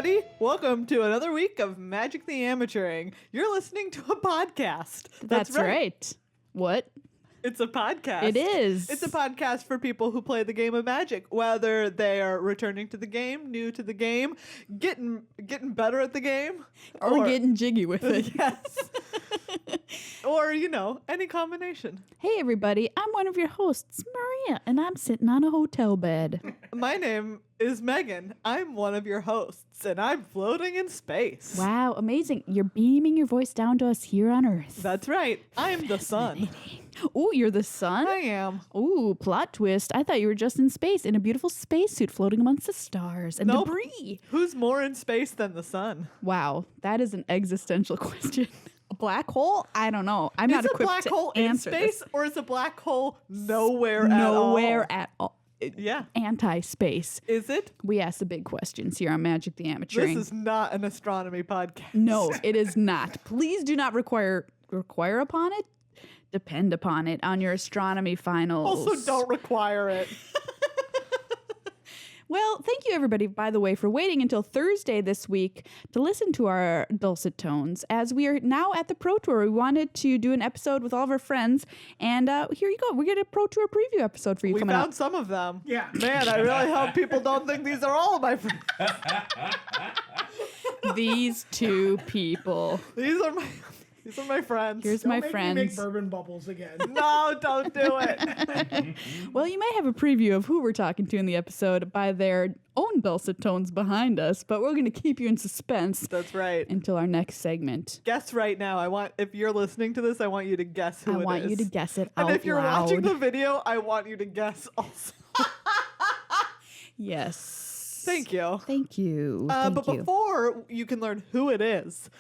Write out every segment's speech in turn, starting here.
everybody. Welcome to another week of Magic the Amateuring. You're listening to a podcast. That's right. What? It's a podcast. It is. It's a podcast for people who play the game of Magic, whether they are returning to the game, new to the game, getting better at the game, or getting jiggy with it. Yes. Or, any combination. Hey, everybody. I'm one of your hosts, Maria, and I'm sitting on a hotel bed. My name is Meghan. I'm one of your hosts, and I'm floating in space. Wow, amazing. You're beaming your voice down to us here on Earth. That's right. I'm the sun. Ooh, you're the sun? I am. Ooh, plot twist. I thought you were just in space in a beautiful spacesuit floating amongst the stars and debris. Who's more in space than the sun? Wow, that is an existential question. A black hole? I don't know. I'm not equipped to answer this. Is a black hole in space, or is a black hole nowhere at all? Nowhere at all. Yeah. Anti-space. Is it? We ask the big questions here on Magic the Amateuring. This is not an astronomy podcast. No, it is not. Please do not require upon it. Depend upon it on your astronomy finals. Also, don't require it. Well, thank you, everybody, by the way, for waiting until Thursday this week to listen to our dulcet tones. As we are now at the Pro Tour, we wanted to do an episode with all of our friends, and here you go. We get a Pro Tour preview episode for you coming up. We found some of them. Yeah. Man, I really hope people don't think these are all of my friends. These two people. These are my friends. Here's Don't my make friends. Me make bourbon bubbles again. No, don't do it. Well, you may have a preview of who we're talking to in the episode by their own dulcet tones behind us, but we're going to keep you in suspense. That's right. Until our next segment. Guess right now. If you're listening to this, I want you to guess who it is. I want you to guess it out And if you're loud. watching the video, I want you to guess also. Yes. Thank you. Thank you. But before you can learn who it is,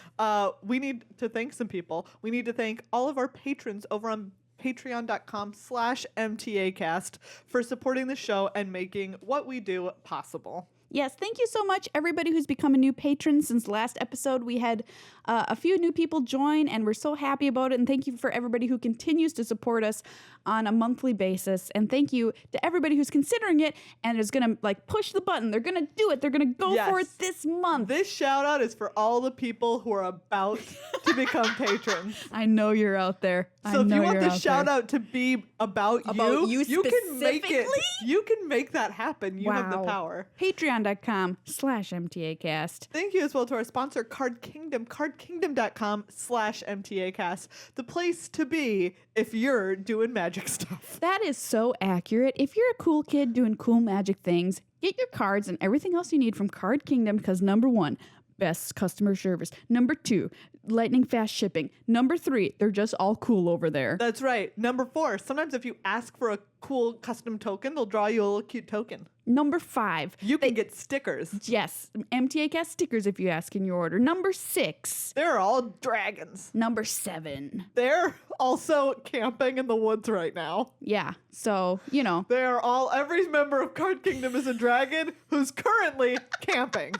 we need to thank some people. We need to thank all of our patrons over on patreon.com/MTAcast for supporting the show and making what we do possible. Yes, thank you so much, everybody who's become a new patron since last episode. We had a few new people join, and we're so happy about it. And thank you for everybody who continues to support us on a monthly basis. And thank you to everybody who's considering it and is going to push the button. They're going to do it. They're going to go for it this month. This shout out is for all the people who are about to become patrons. I know you're out there. So if you want the shout out to be about you can make it. You can make that happen. You have the power. Patreon.com/MTAcast. Thank you as well to our sponsor, Card Kingdom. CardKingdom.com/MTAcast. The place to be if you're doing magic stuff. That is so accurate. If you're a cool kid doing cool magic things, get your cards and everything else you need from Card Kingdom, because number 1, best customer service. Number 2, lightning fast shipping. Number 3, they're just all cool over there. That's right. Number 4, sometimes if you ask for a cool custom token, they'll draw you a little cute token. Number 5, you can get stickers. Yes, MTAcast stickers if you ask in your order. Number 6, they're all dragons. Number 7, they're also camping in the woods right now. Yeah, so, they are every member of Card Kingdom is a dragon who's currently camping.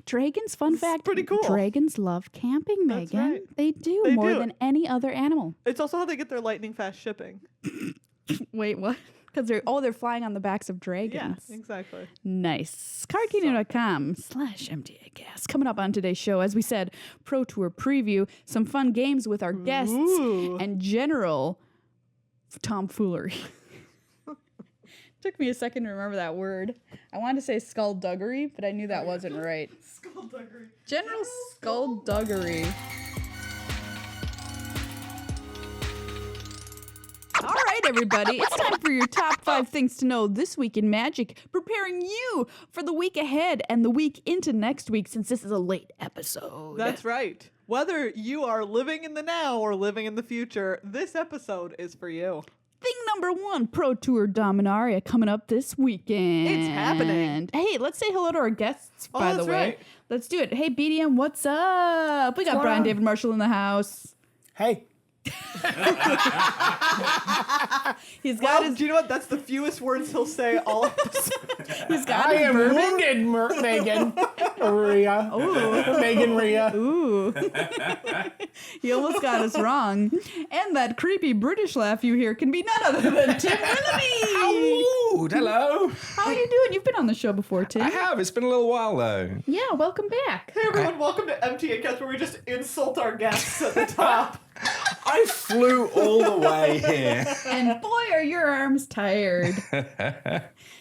Dragons, fun fact, pretty cool. Dragons love camping, Megan. That's right. They do more than any other animal. It's also how they get their lightning fast shipping. Wait, what? Because they're flying on the backs of dragons. Yeah, exactly. Nice. CardKingdom.com/MTAcast. Coming up on today's show, as we said, Pro Tour preview, some fun games with our guests, and general tomfoolery. Took me a second to remember that word. I wanted to say skullduggery, but I knew that wasn't right. Skullduggery. General skullduggery. All right, everybody. It's time for your top 5 things to know this week in Magic, preparing you for the week ahead and the week into next week, since this is a late episode. That's right. Whether you are living in the now or living in the future, this episode is for you. Thing number 1, Pro Tour Dominaria coming up this weekend. It's happening. Hey, let's say hello to our guests, by the way. Right. Let's do it. Hey, BDM, what's up? We got Brian David Marshall in the house. Hey. He's got his... Do you know what? That's the fewest words he'll say all episode. He's got I his am bourbon. wounded, Megan. Rhea. Ooh. Megan Rhea. Ooh. He almost got us wrong. And that creepy British laugh you hear can be none other than Tim Willoughby. Dude, hello. How are you doing? You've been on the show before, Tim. I have. It's been a little while, though. Yeah, welcome back. Hey everyone, welcome to MTAcast, where we just insult our guests at the top. I flew all the way here. And boy, are your arms tired.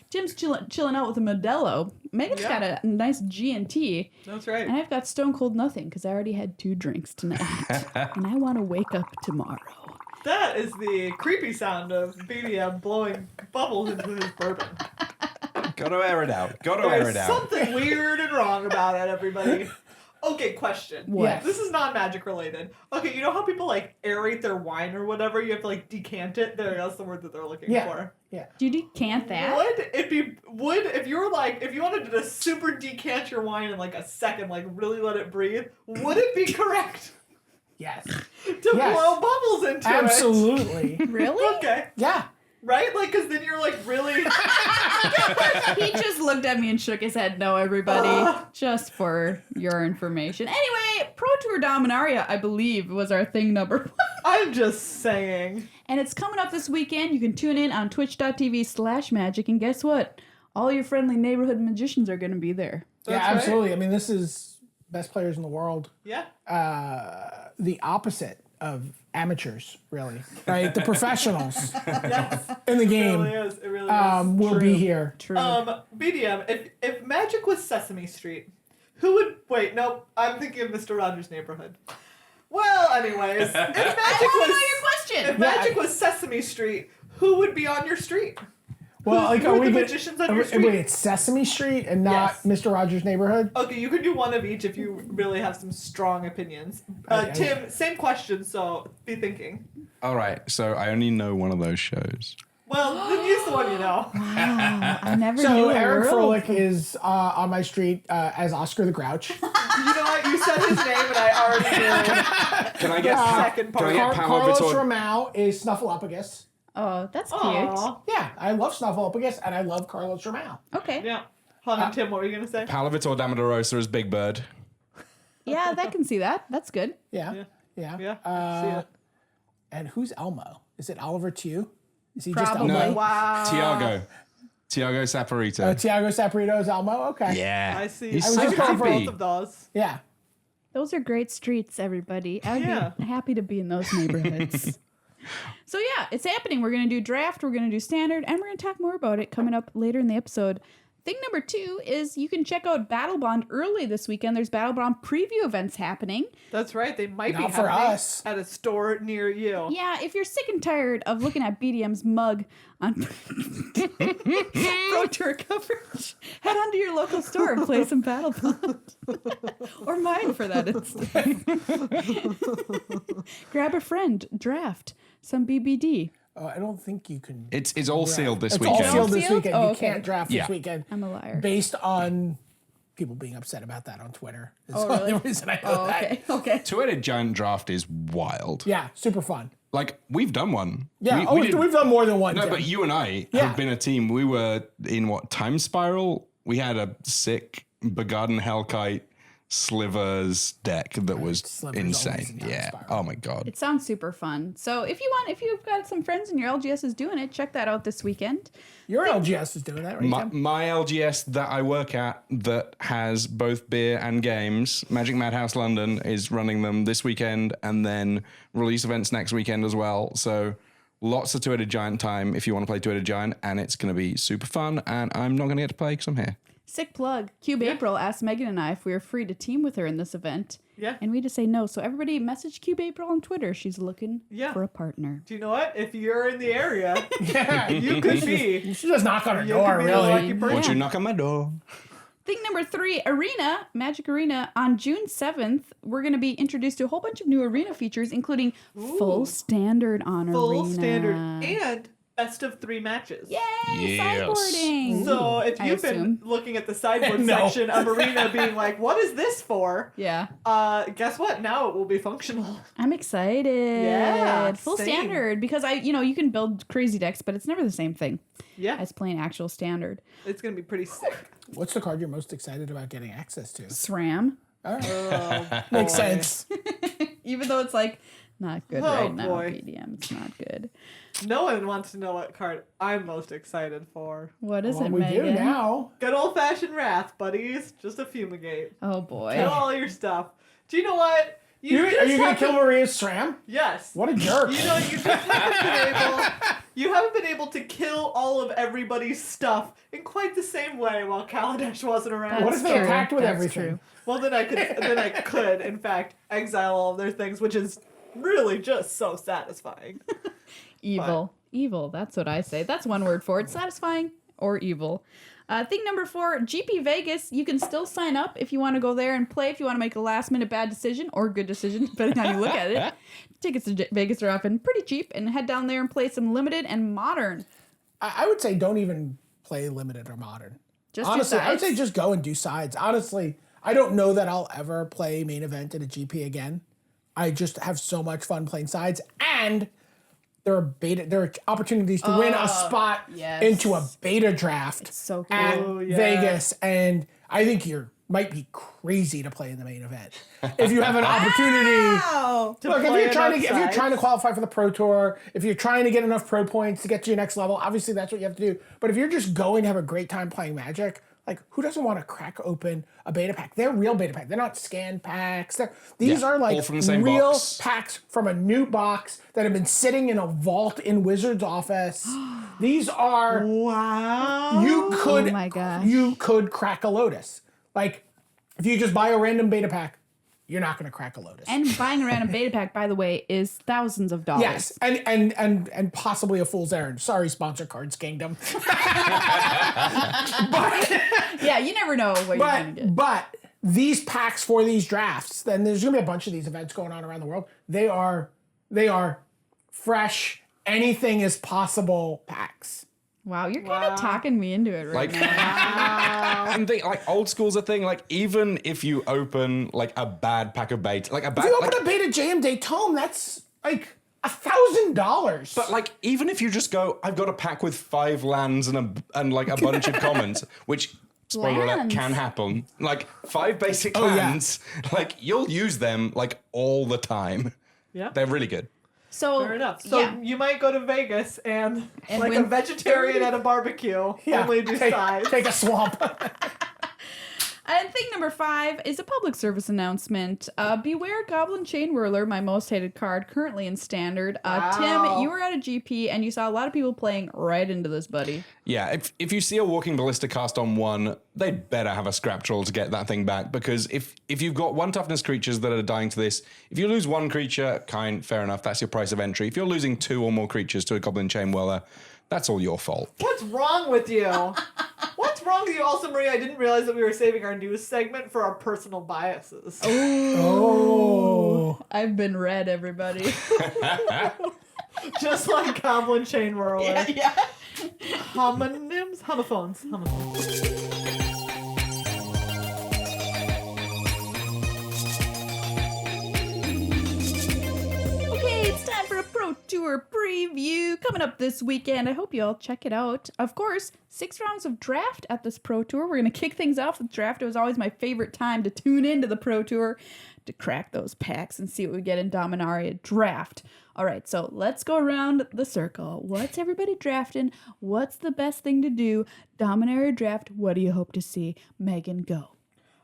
Tim's chilling out with a Modelo. Megan's got a nice G&T. That's right. And I've got stone cold nothing because I already had 2 drinks tonight. And I want to wake up tomorrow. That is the creepy sound of BDM blowing bubbles into his bourbon. Gotta air it out. Gotta air it There's out. something weird and wrong about it, everybody. Okay, question. What? This is non-magic related. Okay, you know how people like aerate their wine or whatever? You have to like decant it? That's the word that they're looking for. Yeah. Do you decant that? If you wanted to just super decant your wine in like a second, like really let it breathe, would it be correct Yes. to Yes. blow bubbles into it? Absolutely. Really? Okay. Yeah. Right? Like, because then you're like really... He just looked at me and shook his head. No, everybody. Just for your information. Anyway, Pro Tour Dominaria, I believe, was our thing number 1. I'm just saying. And it's coming up this weekend. You can tune in on twitch.tv/magic. And guess what? All your friendly neighborhood magicians are going to be there. Yeah, That's right. absolutely. I mean, this is best players in the world. Yeah. The opposite of amateurs, really. Right? The professionals Yes. in the It game really is. It really is. will be here. True. BDM, if magic was Sesame Street, who would... Wait, no, I'm thinking of Mr. Rogers' Neighborhood. Well, anyways, if magic I was... know your question. If magic was Sesame Street, who would be on your street? Well, like, who are are we the get- magicians on are your we- street? Wait, it's Sesame Street and not Yes. Mr. Rogers' Neighborhood? Okay, you can do one of each if you really have some strong opinions. Tim, same question, so be thinking. All right, so I only know one of those shows. Well, then use the one you know. Wow, I never So knew a Eric world. Froelich is on my street as Oscar the Grouch. You know what? You said his name and I already knew. Can I get Second part. Can I get Carlos Paolo Vitor? Ramao is Snuffleupagus. Oh, that's cute. Aw. Yeah, I love Snuffleupagus and I love Carlos Ramao. Okay. Yeah. Hold on, Tim, what were you going to say? Paolo Vitor Damarosa as Big Bird. Yeah, that can see that. That's good. Yeah. Yeah. Yeah. See it. And who's Elmo? Is it Oliver Tew? Is he Probably. just Elmo? No. Wow. Tiago Saporito. Tiago Saporito is Elmo? Okay. Yeah. I see. He's I so was looking for happy. both of those. Yeah. Those are great streets, everybody. I'd be happy to be in those neighborhoods. So yeah, it's happening. We're going to do draft, we're going to do standard, and we're going to talk more about it coming up later in the episode. Thing number 2 is you can check out Battle Bond early this weekend. There's Battle Bond preview events happening. That's right. They might be Not for happening us. at a store near you. Yeah, if you're sick and tired of looking at BDM's mug on Pro Tour coverage, head on to your local store and play some Battle Bond. Or mine, for that instance. Grab a friend, draft some BBD. I don't think you can. It's all sealed this It's weekend. all sealed this Sealed? weekend. Oh, You okay. can't draft Yeah. this weekend. I'm a liar. Based on people being upset about that on Twitter. Is the really? only reason I know that. Okay, okay. Two-headed giant draft is wild. Yeah, super fun. Like, we've done one. Yeah, We did- we've done more than one. No, Tim. but you and I Yeah. have been a team. We were in Time Spiral? We had a sick Begarden Hellkite Slivers deck that was Slivers always in insane. Time Yeah. Spiral. Oh my God. It sounds super fun. So if you've got some friends and your LGS is doing it, check that out this weekend. Your LGS is doing that, right, Tim? My LGS that I work at that has both beer and games, Magic Madhouse London, is running them this weekend and then release events next weekend as well. So lots of Two-Headed Giant time if you want to play Two-Headed Giant, and it's going to be super fun. And I'm not going to get to play because I'm here. Sick plug. Cube April asked Megan and I if we were free to team with her in this event. Yeah. And we just say no. So everybody message Cube April on Twitter. She's looking for a partner. Do you know what? If you're in the area, Yeah. you could be. You should just knock on her You door, could be the really. lucky person. Won't you knock on my door? Thing number 3, Arena, Magic Arena. On June 7th, we're going to be introduced to a whole bunch of new Arena features, including full standard on Full Arena. standard and best of 3 matches. Yay, Yes. sideboarding. So if I you've been assume. looking at the sideboard No. section of Arena being like, what is this for? Yeah. Guess what? Now it will be functional. I'm excited. Yeah, Full same. standard because you can build crazy decks, but it's never the same thing Yeah. as playing actual standard. It's going to be pretty sick. What's the card you're most excited about getting access to? SRAM. All right. Oh, Makes boy. sense. Even though it's like Not good Oh, right now, boy. BDM. It's not good. No one wants to know what card I'm most excited for. What is Well, it, we Megan? do now. Good old-fashioned wrath, buddies. Just a fumigate. Oh boy. Kill all your stuff. Do you know what? Are you going to have kill Maria's SRAM? Yes. What a jerk. You know, you just haven't been able. You haven't been able to kill all of everybody's stuff in quite the same way while Kaladesh wasn't around. What if they true. attacked with That's everything? true. Well, then I could, in fact, exile all of their things, which is really just so satisfying. Evil. Evil. That's what I say. That's one word for it. Satisfying or evil. Thing number 4, GP Vegas. You can still sign up if you want to go there and play, if you want to make a last-minute bad decision or good decision, depending on how you look at it. Tickets to Vegas are often pretty cheap, and head down there and play some limited and modern. I would say don't even play limited or modern. Just do Honestly, I would say sides? just go and do sides. Honestly, I don't know that I'll ever play main event at a GP again. I just have so much fun playing sides, and there are opportunities to win a spot yes. into a beta draft so cool. at Oh, yeah. Vegas, and I think might be crazy to play in the main event if you have an opportunity. Wow. Look, if you're trying to qualify for the Pro Tour, if you're trying to get enough pro points to get to your next level, obviously that's what you have to do. But if you're just going to have a great time playing Magic, like who doesn't want to crack open a beta pack? They're real beta packs. They're not scanned packs. These are like all from the same real box. packs from a new box that have been sitting in a vault in Wizard's office. These are Wow. Oh my gosh. you could crack a Lotus. Like if you just buy a random beta pack, you're not going to crack a Lotus. And buying a random beta pack, by the way, is thousands of dollars. Yes, and possibly a fool's errand. Sorry, sponsor Cards Kingdom. Yeah, you never know what you're going to get. But these packs for these drafts, then there's gonna be a bunch of these events going on around the world. They are fresh, anything is possible packs. Wow, you're kind of talking me into it right Like, now. and like old school's a thing. Like even if you open like a bad pack of bait, like a bad, If you open like, a beta JM Daytome, that's like $1,000. but like even if you just go, I've got a pack with 5 lands and like a bunch of commons, which spoiler alert Lands. can happen. Like 5 basic Oh, yeah. lands, like you'll use them like all the time. Yeah. They're really good. So, Fair enough. So yeah. you might go to Vegas and like win a vegetarian at a barbecue, only do sides. Take a swamp. And thing number 5 is a public service announcement. Beware Goblin Chain Whirler, my most hated card, currently in Standard. Wow. Tim, you were at a GP and you saw a lot of people playing right into this, buddy. Yeah, if you see a Walking Ballista cast on 1, they'd better have a scrap troll to get that thing back, because if you've got 1 toughness creatures that are dying to this, if you lose 1 creature, fair enough, that's your price of entry. If you're losing 2 or more creatures to a Goblin Chain Whirler, that's all your fault. What's wrong with you? What's wrong with you? Also, Maria, I didn't realize that we were saving our news segment for our personal biases. Oh. I've been read, everybody. Just like Goblin Chain Whirler. yeah. Homonyms? Homophones. Okay, it's time for a Pro Tour preview coming up this weekend. I hope you all check it out. Of course, 6 rounds of draft at this Pro Tour. We're going to kick things off with draft. It was always my favorite time to tune into the Pro Tour to crack those packs and see what we get in Dominaria draft. All right, so let's go around the circle. What's everybody drafting? What's the best thing to do? Dominaria draft, what do you hope to see? Megan, go.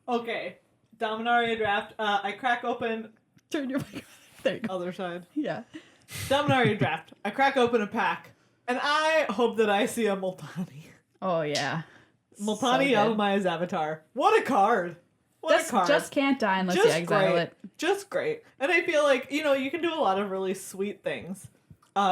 Okay. Dominaria draft. I crack open Turn your mic. There you go. other side. Yeah. Dominaria draft. I crack open a pack. And I hope that I see a Multani. Oh, yeah. Multani So good. Yavimai's avatar. What a card. What a card. Just can't die unless you exile great. it. Just great. And I feel like, you can do a lot of really sweet things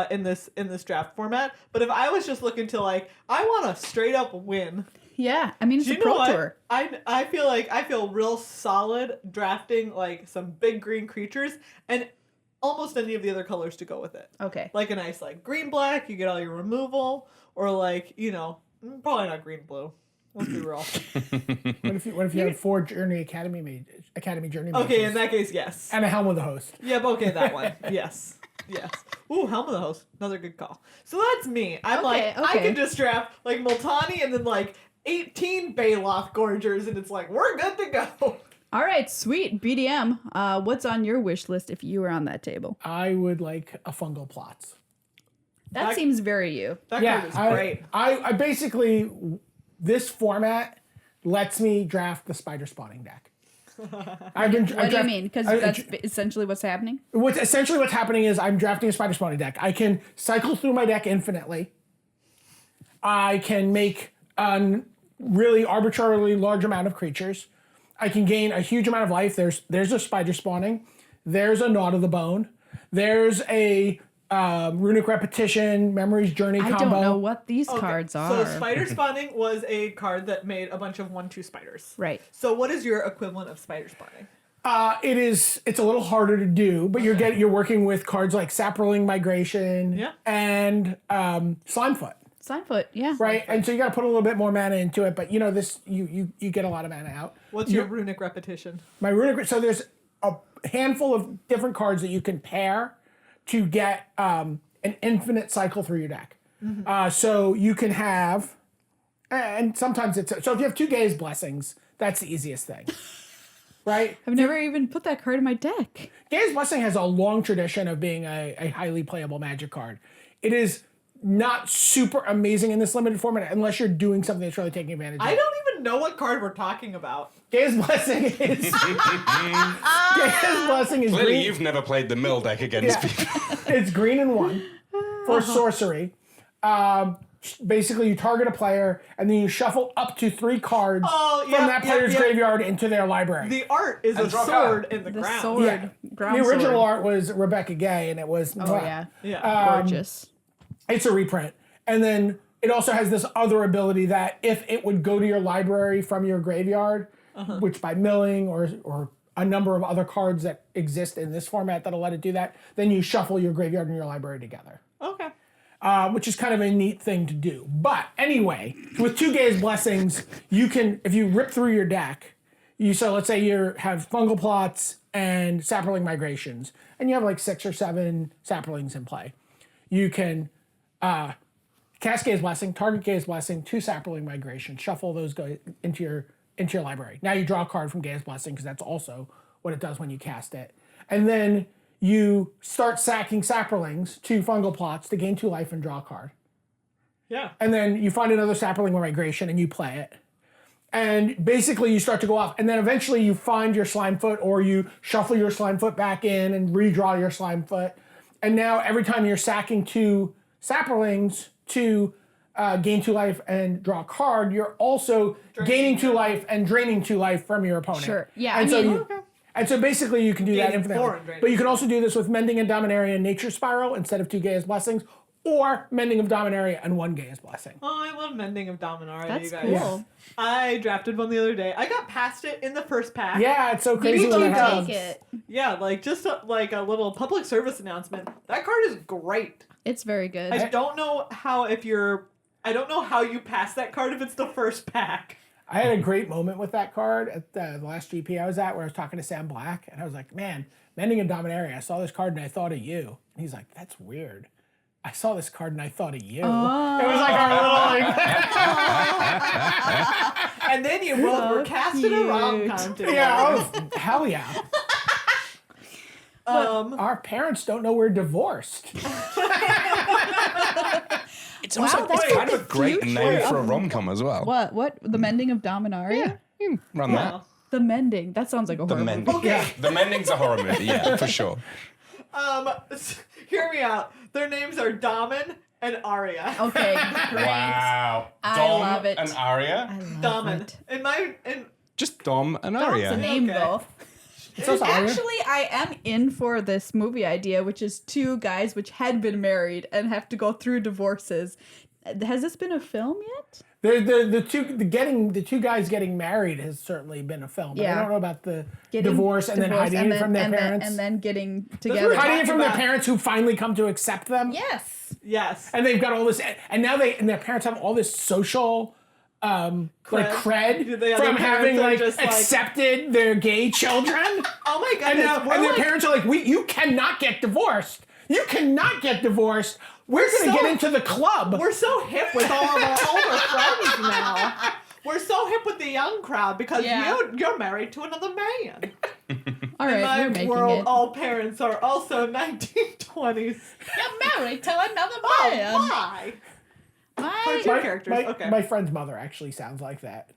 in this draft format. But if I was just looking to I want a straight up win. Yeah, I mean, it's Do a you know Pro what? Tour. I feel real solid drafting some big green creatures and almost any of the other colors to go with it. Okay. Like a nice green black, you get all your removal, or probably not green blue. Let's be real. What if you have 4 Academy Journey Okay, mages in that case, yes. and a Helm of the Host? Yeah, but okay, that one. Yes. Yes. Ooh, Helm of the Host. Another good call. So that's me. I'm I Okay. can just draft Multani and then 18 Baloth Gorgers and it's we're good to go. All right, sweet. BDM, what's on your wish list if you were on that table? I would like a fungal plots. That seems very you. That card is great. I basically, this format lets me draft the spider spawning deck. What do you mean? Because that's essentially what's happening? What's happening is I'm drafting a spider spawning deck. I can cycle through my deck infinitely. I can make a really arbitrarily large amount of creatures. I can gain a huge amount of life. There's a spider spawning. There's a Gnawed of the Bone. There's a Runic Repetition, Memory's Journey combo. I don't know what these cards are. So spider spawning was a card that made a bunch of 1/2 spiders. Right. So what is your equivalent of spider spawning? It's a little harder to do, but you're working with cards like Saproling Migration and Slimefoot. Slimefoot, yeah. Right, and so you got to put a little bit more mana into it, but this you get a lot of mana out. What's your Runic Repetition? My Runic, so there's a handful of different cards that you can pair to get an infinite cycle through your deck. Mm-hmm. So you can have, and sometimes so if you have 2 Gaze Blessings, that's the easiest thing. Right? I've never even put that card in my deck. Gaze Blessing has a long tradition of being a highly playable Magic card. It is not super amazing in this limited format unless you're doing something that's really taking advantage of it. I don't even know what card we're talking about. Gaze Blessing is Gaze Blessing is Clearly, green. you've never played the mill deck against people. It's green and 1 for sorcery. Basically, you target a player and then you shuffle up to 3 cards from that player's graveyard into their library. The art is a sword in the ground. Sword. The original art was Rebecca Gay, and it was gorgeous. It's a reprint. And then it also has this other ability that if it would go to your library from your graveyard, which by milling or a number of other cards that exist in this format that'll let it do that, then you shuffle your graveyard and your library together. Okay. Which is kind of a neat thing to do. But anyway, with 2 Gaze Blessings, you can, if you rip through your deck, let's say you have Fungal Plots and Saproling Migrations, and you have like 6 or 7 Saprolings in play. You can cast Gaze Blessing, target Gaze Blessing, 2 Saproling Migration, shuffle those into your library. Now you draw a card from Gaze Blessing because that's also what it does when you cast it. And then you start sacking Saprolings to Fungal Plots to gain 2 life and draw a card. Yeah. And then you find another Saproling Migration and you play it. And basically you start to go off. And then eventually you find your Slimefoot or you shuffle your Slimefoot back in and redraw your Slimefoot. And now every time you're sacking 2 Saprolings to gain 2 life and draw a card, you're also gaining 2 life and draining 2 life from your opponent. Sure. Yeah. And so basically you can do that Gaining 4 infinitely. and draining But you can also do this with Mending and Dominaria and Nature Spiral instead of 2 Gaze Blessings, or Mending of Dominaria and 1 Gaze Blessing. Oh, I love Mending of Dominaria, That's you guys. cool. Yeah. I drafted one the other day. I got past it in the first pack. Yeah, it's so crazy Did when you that happens. take it? Yeah, like just like a little public service announcement. That card is great. It's very good. I don't know how you pass that card if it's the first pack. I had a great moment with that card at the last GP I was at where I was talking to Sam Black, and I was like, man, Mending and Dominaria, I saw this card and I thought of you. And he's like, that's weird. I saw this card and I thought of you. Oh. It was like our little like... And then you both were casting a rom-com together. Yeah, hell yeah. Our parents don't know we're divorced. It's also that's kind of a great future name for a of- rom-com as well. What? The Mending of Dominaria? You can run that. The Mending. That sounds like a horror movie. Okay. The Mending's a horror movie, yeah, for sure. Hear me out. Their names are Damen and Arya. Okay, great. Wow. I Dom love it. and Arya? I love Damen. it. Just Dom and That's Arya. the name, Okay. though. So sorry. Actually, I am in for this movie idea, which is 2 guys which had been married and have to go through divorces. Has this been a film yet? The two guys getting married has certainly been a film. But I Yeah. don't know about the divorce and then hiding it from their parents. and then getting what together. we're Hiding it from their about. parents who finally come to accept them. Yes. Yes. And they've got all this, and now their parents have all this social, like cred Yeah, their from parents having are like just, like- accepted their gay children. Oh my and goodness. their parents are like, you cannot get divorced. You cannot get divorced. We're going to so- get into the club. We're so hip with all of our older friends now. We're so hip with the young crowd because Yeah. you're married to another man. All right, In my we're making world, it. all parents are also 1920s. You're married to another Oh, man. why? My- Two characters. Okay. My friend's mother actually sounds like that.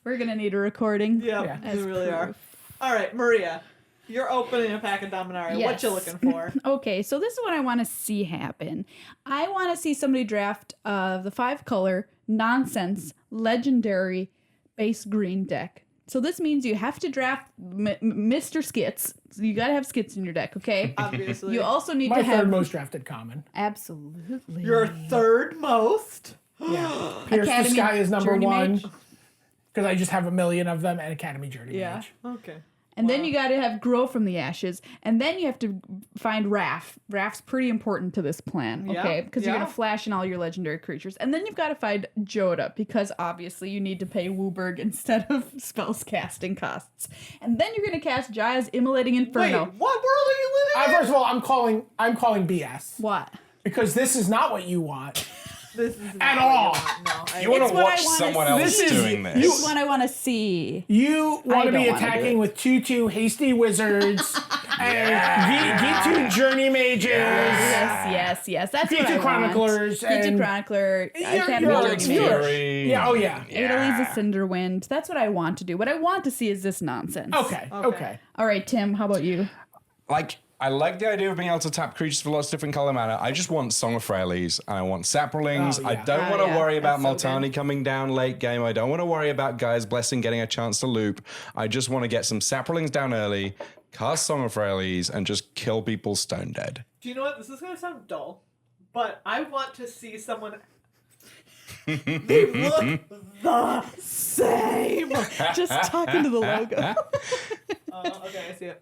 We're gonna need a recording. Yeah, Yeah. we As really are. proof. All right, Maria, you're opening a pack of Dominaria. What you Yes. looking for? Okay, so this is what I want to see happen. I want to see somebody draft the 5-color nonsense legendary base green deck. So this means you have to draft Mr. Skits. So you got to have skits in your deck, okay? Obviously. You also need My to have third most drafted common. absolutely Your third most? Yeah. Pierce Academy the Sky is number Journey 1. Mage. Because I just have a million of them, and Academy Journey Yeah. Mage. Okay. And then Wow. you got to have Grow from the Ashes. And then you have to find Wrath. Wrath's pretty important to this plan, Yeah, okay? Because you're yeah. going to flash in all your legendary creatures. And then you've got to find Joda, because obviously you need to pay Wooburg instead of spells casting costs. And then you're going to cast Jaya's Immolating Inferno. Wait, what world are you living in? First of all, I'm calling BS. What? Because this is not what you want. This is At not all. what you want. No, You want It's to what I watch wanna someone see. else This is- doing this. This is what I want to see. You want I to be don't wanna do attacking it. with 2/2 hasty wizards and G2 journey mages. Yes. That's what I G2 want. chroniclers G2 and Chronicler. Academy you're- Journey you're- Mage. Fury. Yeah, oh yeah. Adeliza Cinderwind. That's what I want to do. What I want to see is this nonsense. Okay. All right, Tim, how about you? Like, I like the idea of being able to tap creatures for lots of different color mana. I just want Song of Freyalise and I want Saprolings. Oh, I yeah. don't Oh, want to yeah. worry about That's so Multani good. coming down late game. I don't want to worry about Gaia's Blessing getting a chance to loop. I just want to get some Saprolings down early, cast Song of Freyalise, and just kill people stone dead. Do you know what? This is going to sound dull, but I want to see someone. They look the same. Just talking to the logo. Okay, I see it.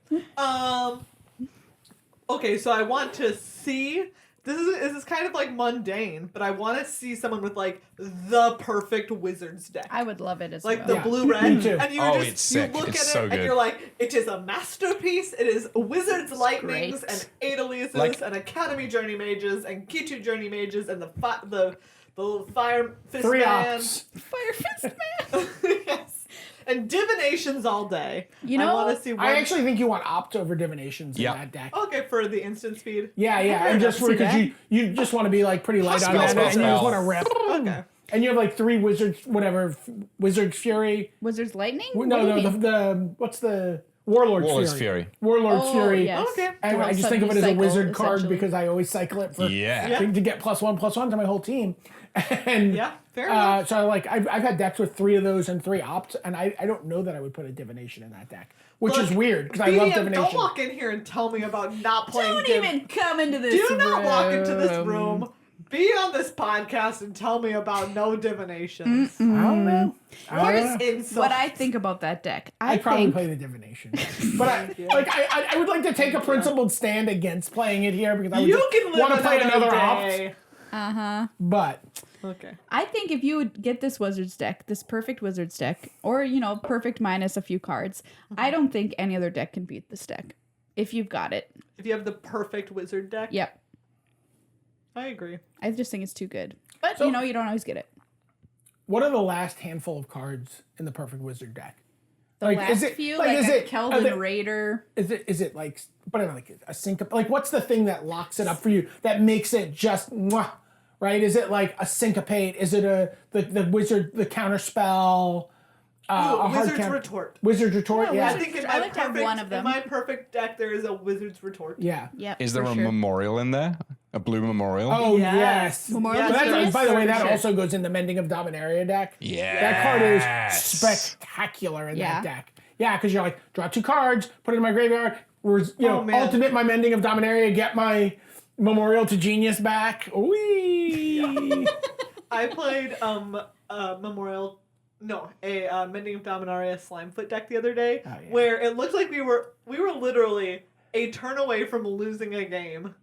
Okay, so I want to see. This is kind of like mundane, but I want to see someone with like the perfect wizard's deck. I would love it as Like well. the Yeah. blue red, Me too. and you Oh, just it's sick. you look It's at so it good. and you're like, it is a masterpiece. It is wizards lightnings great. and Adelises Like- and Academy Journey Mages and Kitu Journey Mages and the little fire fist 3 man. ops. Fire Fist Man. Yes. And divinations all day. You know, I want to see. One... I actually think you want opt over divinations in Yeah. that deck. Okay, for the instant speed. Yeah, and just enough. because See you just want to be like pretty light on Spell, that, spell, and you just spell. want to rip. Okay. And you have like 3 wizards, whatever, Wizard's Fury. Wizard's Lightning? No, What do you no, mean? the what's the Warlord's Warlord's Fury? Fury. Warlord's Oh, Fury. yes. Okay. And To I help just think of it as a sub-recycle, wizard card essentially. because I always cycle it for Yeah. to get +1/+1 to my whole team. And Yeah, fair enough. so I've had decks with 3 of those and 3 opts, and I don't know that I would put a divination in that deck, which is Look, weird because I love BDM, divination. don't walk in here and tell me about not playing. Don't div- even come into this Do room. not walk into this room. Be on this podcast and tell me about no divinations. I don't know. What I is don't know. insult? What I think about that deck. I'd probably think play the divination, but I would like to take a principled stand against playing it here because I would You can live want to play another opt. day. But Okay. I think if you would get this wizard's deck, this perfect wizard's deck, or perfect minus a few cards, I don't think any other deck can beat this deck. If you've got it. If you have the perfect wizard deck, Yep. I agree. I just think it's too good. But So- you don't always get it. what are the last handful of cards in the perfect wizard deck? The Like, last is it- few, like, like is a it- Kelvin are they- Raider. Is it like, but I don't know, like a sync? Like, what's the thing that locks it up for you that makes it just mwah, right? Is it like a syncopate? Is it the wizard, the counter spell? Ooh, a hard Wizard's counter- Retort. Wizard's retort. Yeah, Yeah, I Wizard's- think in I my like to have perfect, one of them. in my perfect deck, there is a Wizard's Retort. yeah. Yep. Is there for a sure. memorial in there? A blue memorial? Oh Yes. yes. Memorial Yes, But that's- yes, by the way, that sure. also goes in the Mending of Dominaria deck. yeah. That card is spectacular in Yeah. that deck. Yeah, because you're like, draw 2 cards, put it in my graveyard, man. alternate my Mending of Dominaria, get my Memorial to Genius back. Wee. I played Mending of Dominaria Slimefoot deck the other day, yeah. where it looked like we were literally a turn away from losing a game.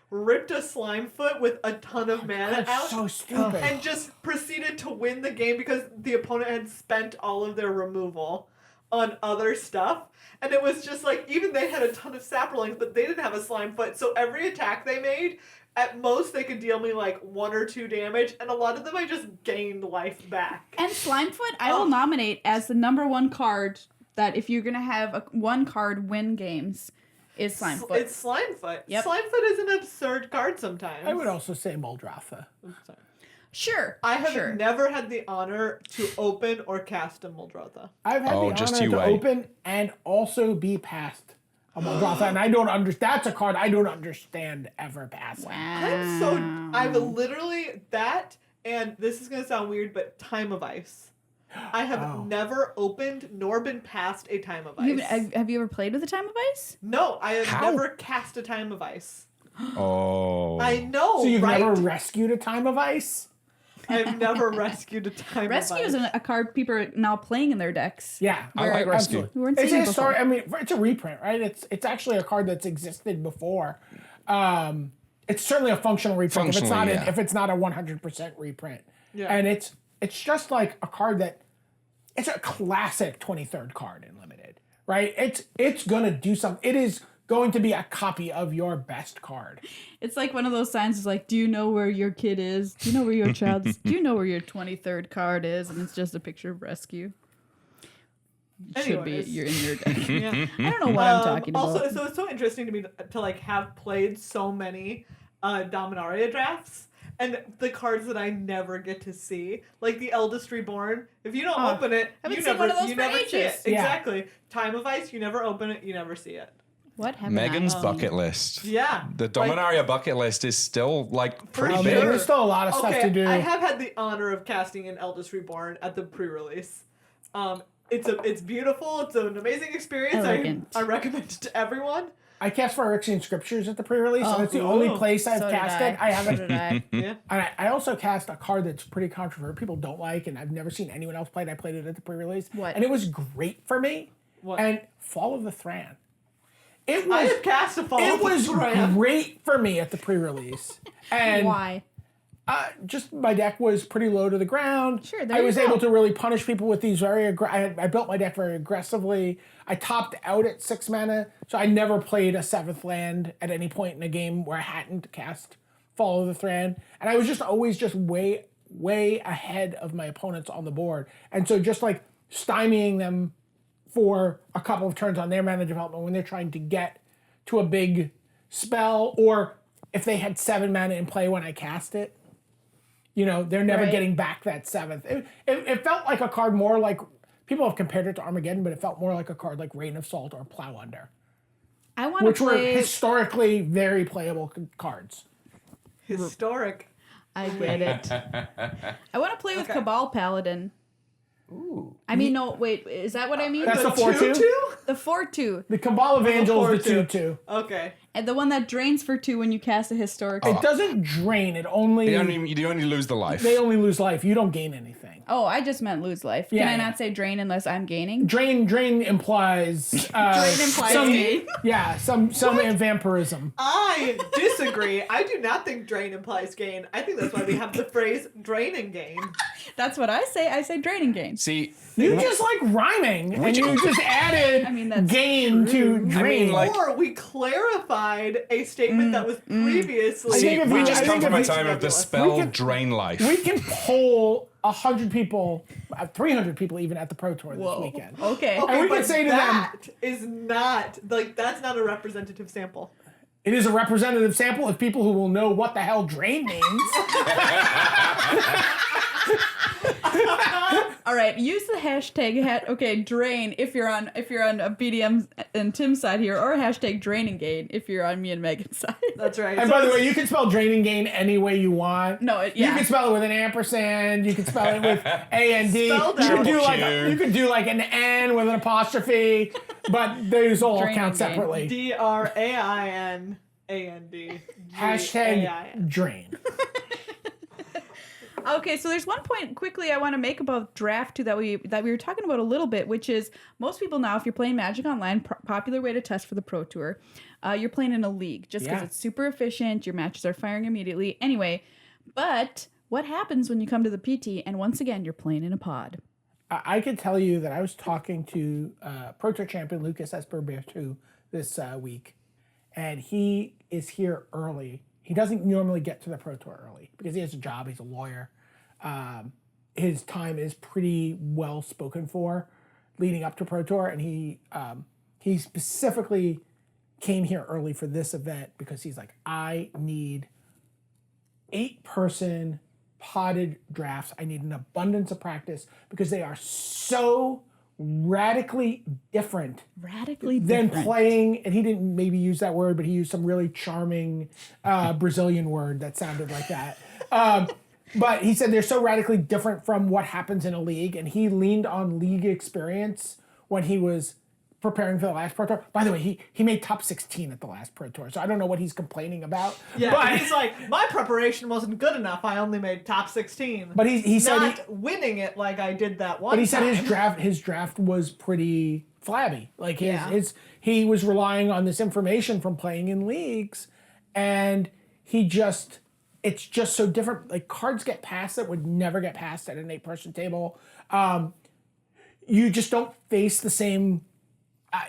Ripped a Slimefoot with a ton of mana That's out, so stupid. and just proceeded to win the game because the opponent had spent all of their removal on other stuff. And it was just like, even they had a ton of Saprolings, but they didn't have a Slimefoot, so every attack they made at most they could deal me like 1 or 2 damage, and a lot of them I just gained life back. And Slimefoot, I will nominate as the #1 card that if you're gonna have one card win games, is Slimefoot. It's Slimefoot. Yep. Slimefoot is an absurd card sometimes. I would also say Muldrotha. Sure. I have sure. never had the honor to open or cast a Muldrotha. I've had the just honor you to wait. open and also be passed a Muldrotha, and I don't understand. That's a card I don't understand ever passing. I've literally that, and this is gonna sound weird, but Time of Ice. I have never opened nor been passed a Time of Ice. Have you ever played with a Time of Ice? No, I have How? never cast a Time of Ice. Oh. I know, So you've right? never rescued a Time of Ice? I've never rescued a Time Rescue of Ice. is a card people are now playing in their decks. Yeah, I like Rescue. absolutely. We weren't It's seeing a it story. before. I mean, it's a reprint, right? It's actually a card that's existed before. It's certainly a functional reprint. Functionally, If it's not a 100% reprint, Yeah. and it's just like a card that it's a classic 23rd card in limited, right? It's gonna do something. It is going to be a copy of your best card. It's like one of those signs. It's like, do you know where your kid is? Do you know where your child is? Do you know where your 23rd card is? And it's just a picture of Rescue. It should be Anyways. you're in your deck. Yeah. I don't know what I'm talking about. Also, so it's so interesting to me to like have played so many Dominaria drafts, and the cards that I never get to see, like the Eldest Reborn. If you don't open it, haven't you seen never one of those you for never see it. ages. Yeah. Exactly. Time of Ice, you never open it, you never see it. What happened? Megan's bucket list. Yeah. The Dominaria bucket list is still like pretty For big. sure. There's still a lot of stuff to do. I have had the honor of casting an Eldest Reborn at the pre-release. It's beautiful. It's an amazing experience. Elegant. I recommend it to everyone. I cast Phyrexian Scriptures at the pre-release, and it's the only place I've So did cast it. I So haven't. did I. Yeah. And I also cast a card that's pretty controversial. People don't like, and I've never seen anyone else play it. I played it at the pre-release. What? And it was great for me. What? And Fall of the Thran. It I was have cast a Fall it of the was Thran. great for me at the pre-release. And Why? just my deck was pretty low to the ground. Sure, there I you was go. able to really punish people with these I built my deck very aggressively. I topped out at 6 mana, so I never played a 7th land at any point in a game where I hadn't cast Fall of the Thran. And I was just always just way ahead of my opponents on the board. And so just like stymieing them for a couple of turns on their mana development when they're trying to get to a big spell, or if they had 7 mana in play when I cast it. You know, they're never Right. getting back that 7th. It felt like a card more like, people have compared it to Armageddon, but it felt more like a card like Rain of Salt or Plow Under, I want to which were play. historically very playable cards. Historic. I get it. I want to play with Okay. Cabal Paladin. Ooh. I mean, no, wait. Is that what I mean? That's the 2/2? 4/2? The 4/2, The Cabal Evangel is the 4/2. 2/2. Okay. and the one that drains for 2 when you cast a historic. It doesn't drain, You only lose the life. they only lose life. You don't gain anything. Oh, I just meant lose life. Can Yeah, I yeah. not say drain unless I'm gaining? Drain implies Drain implies some, gain. yeah, some vampirism. I disagree. I do not think drain implies gain. I think that's why we have the phrase drain and gain. That's what I say. I say drain and gain. See, You just like rhyming, and you just added I mean, that's gain to drain. I mean, like- Or we clarified a statement that was previously. I think if we we- just I come think from if a we- time of the We spell can- drain life. we can poll 100 people, 300 people even at the Pro Tour this weekend. Okay. Okay, And we can but say to them- that is not like that's not a representative sample. It is a representative sample of people who will know what the hell drain means. All right. Use the hashtag drain if you're on a BDM and Tim's side here, or hashtag drain and gain if you're on me and Megan's side. That's right. And So by the way, it's- you can spell drain and gain any way you want. No, You yeah. can spell it with an ampersand. You can spell it with A-N-D. Spelled You out. can do like Q. you could do like an N with an apostrophe, but those all Drain count and gain. separately. DRAINAND. Hashtag drain. Okay, so there's one point quickly I want to make about draft 2 that we were talking about a little bit, which is most people now, if you're playing Magic Online, popular way to test for the Pro Tour, you're playing in a league just because Yeah. it's super efficient. Your matches are firing immediately. Anyway, but what happens when you come to the PT and once again you're playing in a pod? I could tell you that I was talking to Pro Tour champion Lucas Esperbertu this week, and he is here early. he doesn't normally get to the Pro Tour early because he has a job. He's a lawyer. His time is pretty well spoken for leading up to Pro Tour, and he specifically came here early for this event because he's like, I need 8-person potted drafts. I need an abundance of practice because they are so radically different than playing, and he didn't maybe use that word, but he used some really charming Brazilian word that sounded like that. But he said they're so radically different from what happens in a league, and he leaned on league experience when he was preparing for the last Pro Tour. By the way, he made top 16 at the last Pro Tour, so I don't know what he's complaining about. Yeah, but he's like, my preparation wasn't good enough. I only made top 16. But he said not winning it like I did that one. But he said time. his draft was pretty flabby. Like he was relying on this information from playing in leagues, and it's just so different. Like cards get passed that would never get passed at an 8-person table. You just don't face the same.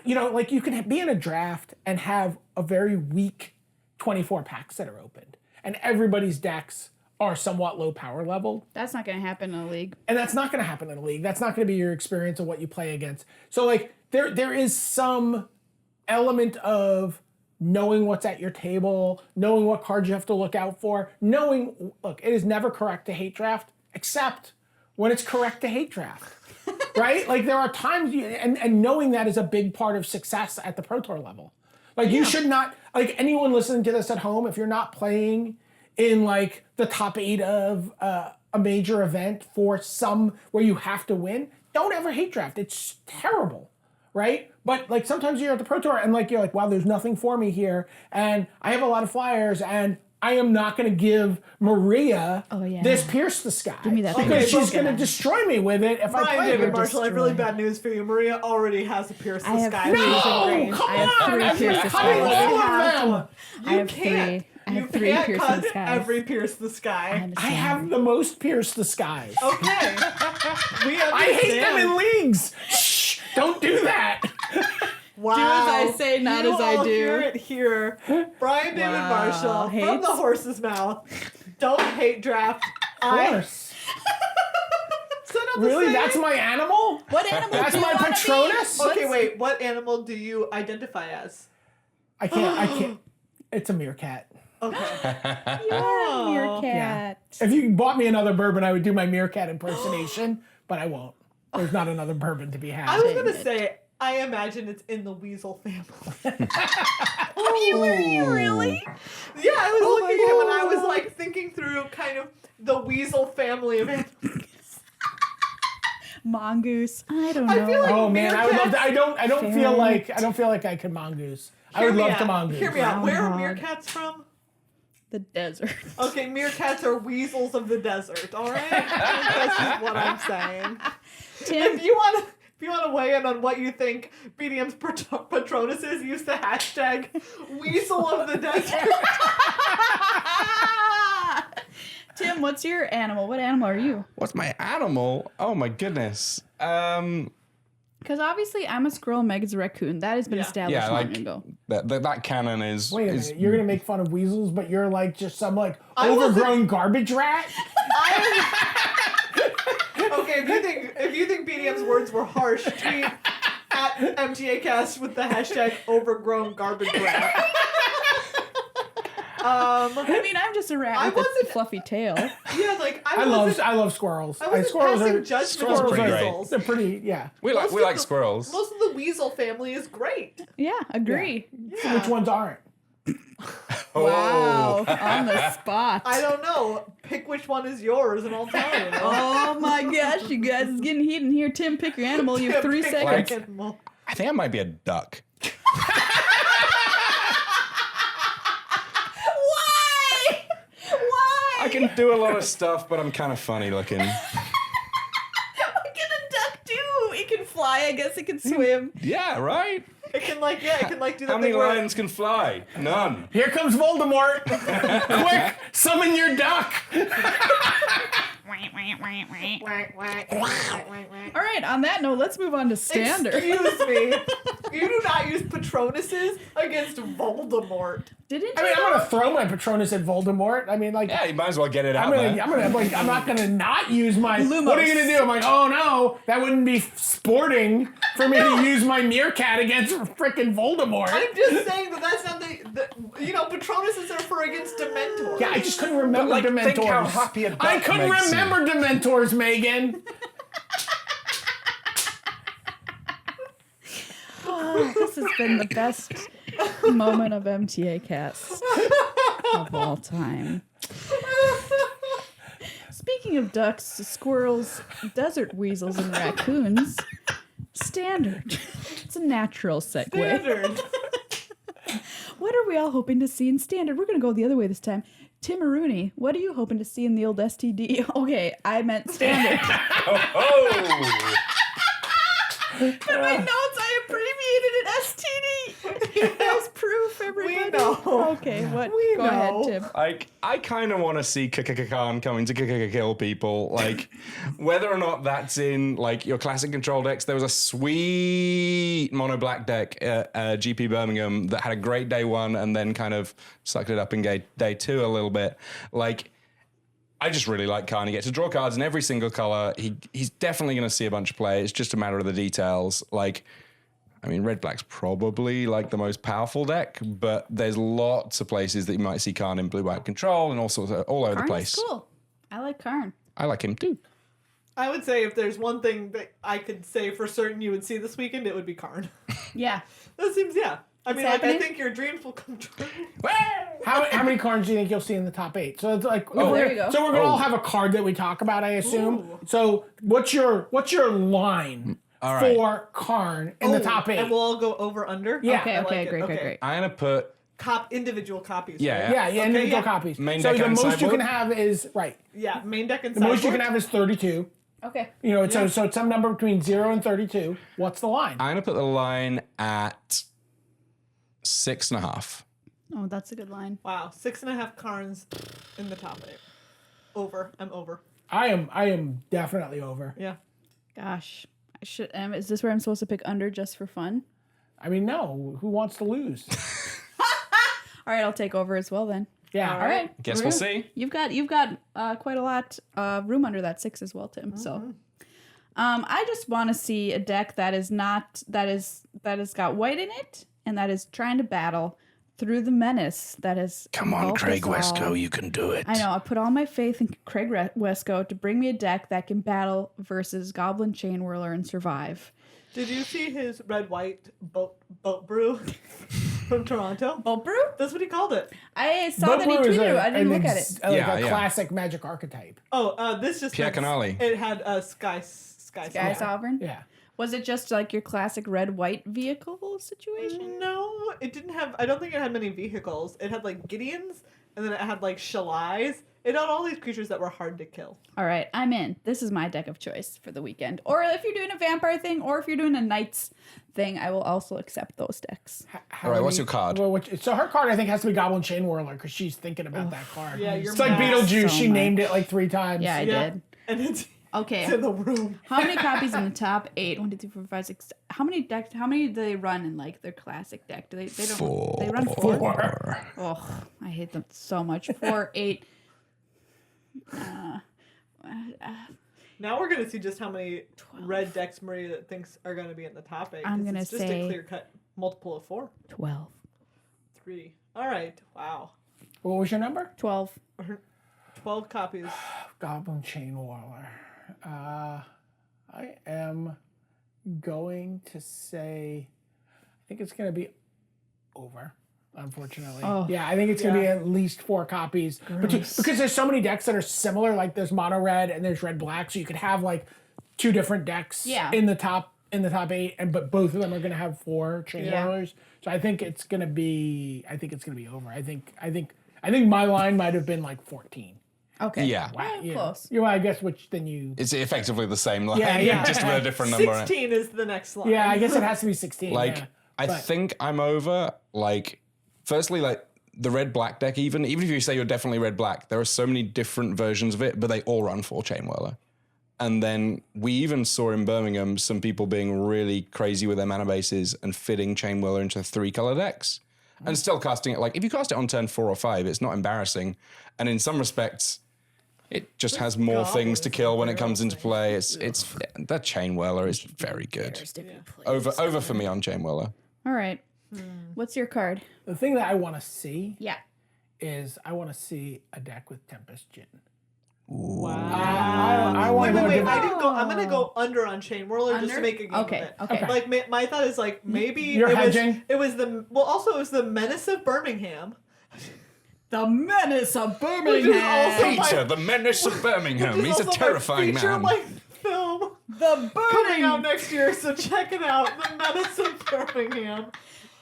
Like you can be in a draft and have a very weak 24 packs that are opened, and everybody's decks are somewhat low power level. That's not going to happen in a league. And that's not going to happen in a league. That's not going to be your experience of what you play against. So like there is some element of knowing what's at your table, knowing what cards you have to look out for, look, it is never correct to hate draft, except when it's correct to hate draft. Right? Like there are times and knowing that is a big part of success at the Pro Tour level. Like you should not, like anyone listening to this at home, if you're not playing in like the top 8 of a major event for some where you have to win, don't ever hate draft. It's terrible, right? But like sometimes you're at the Pro Tour and like you're like, wow, there's nothing for me here, and I have a lot of flyers, and I am not going to give Maria this Pierce the Sky. Give me that thing. Because she's going to destroy me with it if I play David her. Marshall, I have really bad news for you. Maria already has a Pierce the Sky. No, come on! I have 3 Pierce the Sky. All of them. I have 3 Pierce the Sky. Every Pierce the Sky. I have the most Pierce the Skies. Okay. I hate them in leagues. Shh! Don't do that. Wow. Do as I say, not as I do. Hear it here. Brian David Marshall from the horse's mouth. Don't hate draft. Horse. Really? That's my animal? What animal? That's do you my wanna Patronus? be? Okay, wait. What animal do you identify as? I can't. It's a meerkat. Okay. You're a meerkat. Yeah. If you bought me another bourbon, I would do my meerkat impersonation, but I won't. There's not another bourbon to be had. I was going to say, I imagine it's in the weasel family. Really? Yeah, I was looking at him and I was like thinking through kind of the weasel family of animals. Mongoose. I don't know. I feel like Oh man, I would love to. I don't feel Ferret. like I could mongoose. I would love to mongoose. Hear me out. Where are Groundhog. meerkats from? The desert. Okay, meerkats are weasels of the desert. All right, that's just what I'm saying. Tim, If you want to weigh in on what you think BDM's Patronus is, use the hashtag Weasel of the Desert. Tim, what's your animal? What animal are you? What's my animal? Oh my goodness. Because obviously I'm a squirrel, Meg's a raccoon. That has been established long ago. That canon is. Wait a minute, you're gonna make fun of weasels, but you're like just some like I wasn't- overgrown garbage rat? Okay, if you think BDM's words were harsh, tweet at MTAcast with the hashtag overgrown garbage rat. I mean, I'm just a rat with a fluffy tail. Yeah, like I love squirrels. I wasn't Squirrels passing are judgment on pretty great. weasels. they're pretty yeah. We like squirrels. Most of the weasel family is great. Yeah, agree. So which ones aren't? Wow, on the spot. I don't know. Pick which one is yours and I'll tell you. Oh my gosh, you guys, it's getting heated in here. Tim, pick your animal. You have 3 Pick seconds. your animal. I think I might be a duck. Why? Why? I can do a lot of stuff, but I'm kind of funny looking. What can a duck do? It can fly, I guess it can swim. Yeah, right? It can like do the How many thing where- lions can fly? None. Here comes Voldemort! Quick, summon your duck! All right, on that note, let's move on to standard. Excuse me. You do not use Patronuses against Voldemort. Didn't I mean, I'm gonna throw my Patronus at Voldemort. I mean, like, Yeah, you might as well get it out I'm there. I'm not gonna not use my. What are you gonna do? I'm like, oh no, that wouldn't be sporting for me to use my meerkat against frickin' Voldemort. I'm just saying that's not Patronuses are for against Dementors. Yeah, I just couldn't remember But, like, Dementors. think how happy a duck I couldn't makes you. remember Dementors, Megan. This has been the best moment of MTA cast of all time. Speaking of ducks, squirrels, desert weasels, and raccoons, standard. It's a natural segue. Standard. What are we all hoping to see in standard? We're going to go the other way this time. Tim Rooney, what are you hoping to see in the old STD? Okay, I meant standard. Oh! In my notes, I abbreviated it STD. There's proof, everybody. We know. Okay, what? We Go know. ahead, Tim. Like, I kind of want to see Khan coming to kill people. Like, whether or not that's in, like, your classic control decks. There was a sweet mono black deck at GP Birmingham that had a great day one and then kind of sucked it up in day two a little bit. Like, I just really like Khan. He gets to draw cards in every single color. He's definitely going to see a bunch of play. It's just a matter of the details. Like, I mean, red black's probably like the most powerful deck, but there's lots of places that you might see Khan in blue white control and all sorts of all over the Karn place. is cool. I like Karn. I like him too. I would say if there's one thing that I could say for certain you would see this weekend, it would be Karn. Yeah. That seems, yeah. I mean, happening? I think your dreams will come true. How many cards do you think you'll see in the top 8? So it's like, there you go. So we're gonna all have a card that we talk about, I assume. Ooh. So what's your line All right. for Karn in the top 8? And we'll all go over under? Yeah. Okay, I like it. great. I'm going to put Individual copies. Yeah, right? yeah, Okay, individual yeah. copies. Main so deck the and most you sideboard? can have is Yeah, main deck and the most you can sideboard. have is 32. Okay. You know, so it's some number between 0 and 32. What's the line? I'm going to put the line at 6.5. Oh, that's a good line. Wow, 6.5 Karns in the top 8. Over. I'm over. I am definitely over. Yeah. Gosh. I should. Is this where I'm supposed to pick under just for fun? I mean, no. Who wants to lose? All right, I'll take over as well then. Yeah. All right. Guess we'll see. You've got quite a lot of room under that 6 as well, Tim. So, I just want to see a deck that has got white in it and that is trying to battle through the menace that is. Come on, engulfed Craig us all. Wesco, you can do it. I know. I put all my faith in Craig Wesco to bring me a deck that can battle versus Goblin Chain Whirler and survive. Did you see his red-white boat brew from Toronto? Bolt Brew? That's what he called it. I saw Boat that he Brew is tweeted it. I didn't look at it. Like Yeah, a yeah. classic Magic archetype. Oh, this just Pierre meant Canali. It had a Sky Guy Sovereign? Yeah. Was it just like your classic red-white vehicle situation? No, it didn't have. I don't think it had many vehicles. It had like Gideons, and then it had like Shalais. It had all these creatures that were hard to kill. All right, I'm in. This is my deck of choice for the weekend. Or if you're doing a vampire thing, or if you're doing a knights thing, I will also accept those decks. How All right, what's many- your card? Well, so her card, I think, has to be Goblin Chain Whirler because she's thinking about that card. Yeah, you're It's like mad. Beetlejuice. So She much. named it like 3 times. Yeah, I did. And it's in Okay. the room. How many copies in the top 8? 1, 2, 3, 4, 5, 6. How many decks? How many do they run in like their classic deck? Do they? They don't. 4. They run 4. Oh, I hate them so much. 4, 8. Now we're gonna see just how many red decks Maria thinks are gonna be in the top 8. I'm 'cause gonna it's just say- a clear cut multiple of 4. 12. 3. All right. Wow. What was your number? 12. 12 copies. Goblin Chain Whirler. I am going to say, I think it's going to be over, unfortunately. Oh. Yeah, I think it's going to be at least 4 copies. Because there's so many decks that are similar, like there's mono red and there's red black, so you could have like 2 different decks in the top 8, but both of them are going to have 4 chain whirlers. So I think it's going to be over. I think my line might have been like 14. Okay. Yeah. Wow. Yeah. Close. Yeah, well, I guess you. It's effectively the same line, Yeah. just with a different number. 16 is the next line. Yeah, I guess it has to be 16. Like, yeah. I think I'm over, like, firstly, like, the red-black deck, even if you say you're definitely red-black, there are so many different versions of it, but they all run 4 Chain Whirler. And then we even saw in Birmingham some people being really crazy with their mana bases and fitting Chain Whirler into 3-color decks and still casting it. Like, if you cast it on turn 4 or 5, it's not embarrassing. And in some respects, it just has more things to kill when it comes into play. It's that Chain Whirler is very good. Over for me on Chain Whirler. All right. What's your card? The thing that I want to see Yeah. is I want to see a deck with Tempest Jin. Wow. I want to wait. I didn't go. I'm gonna go under on Chain Whirler just to make a game of it. Okay. Like my thought is like maybe You're hedging? it was the Menace of Birmingham. The Menace of Which is Birmingham. also Peter, the Menace of Birmingham. He's a terrifying man. Film The coming out next year, so check it out. The Menace of Birmingham.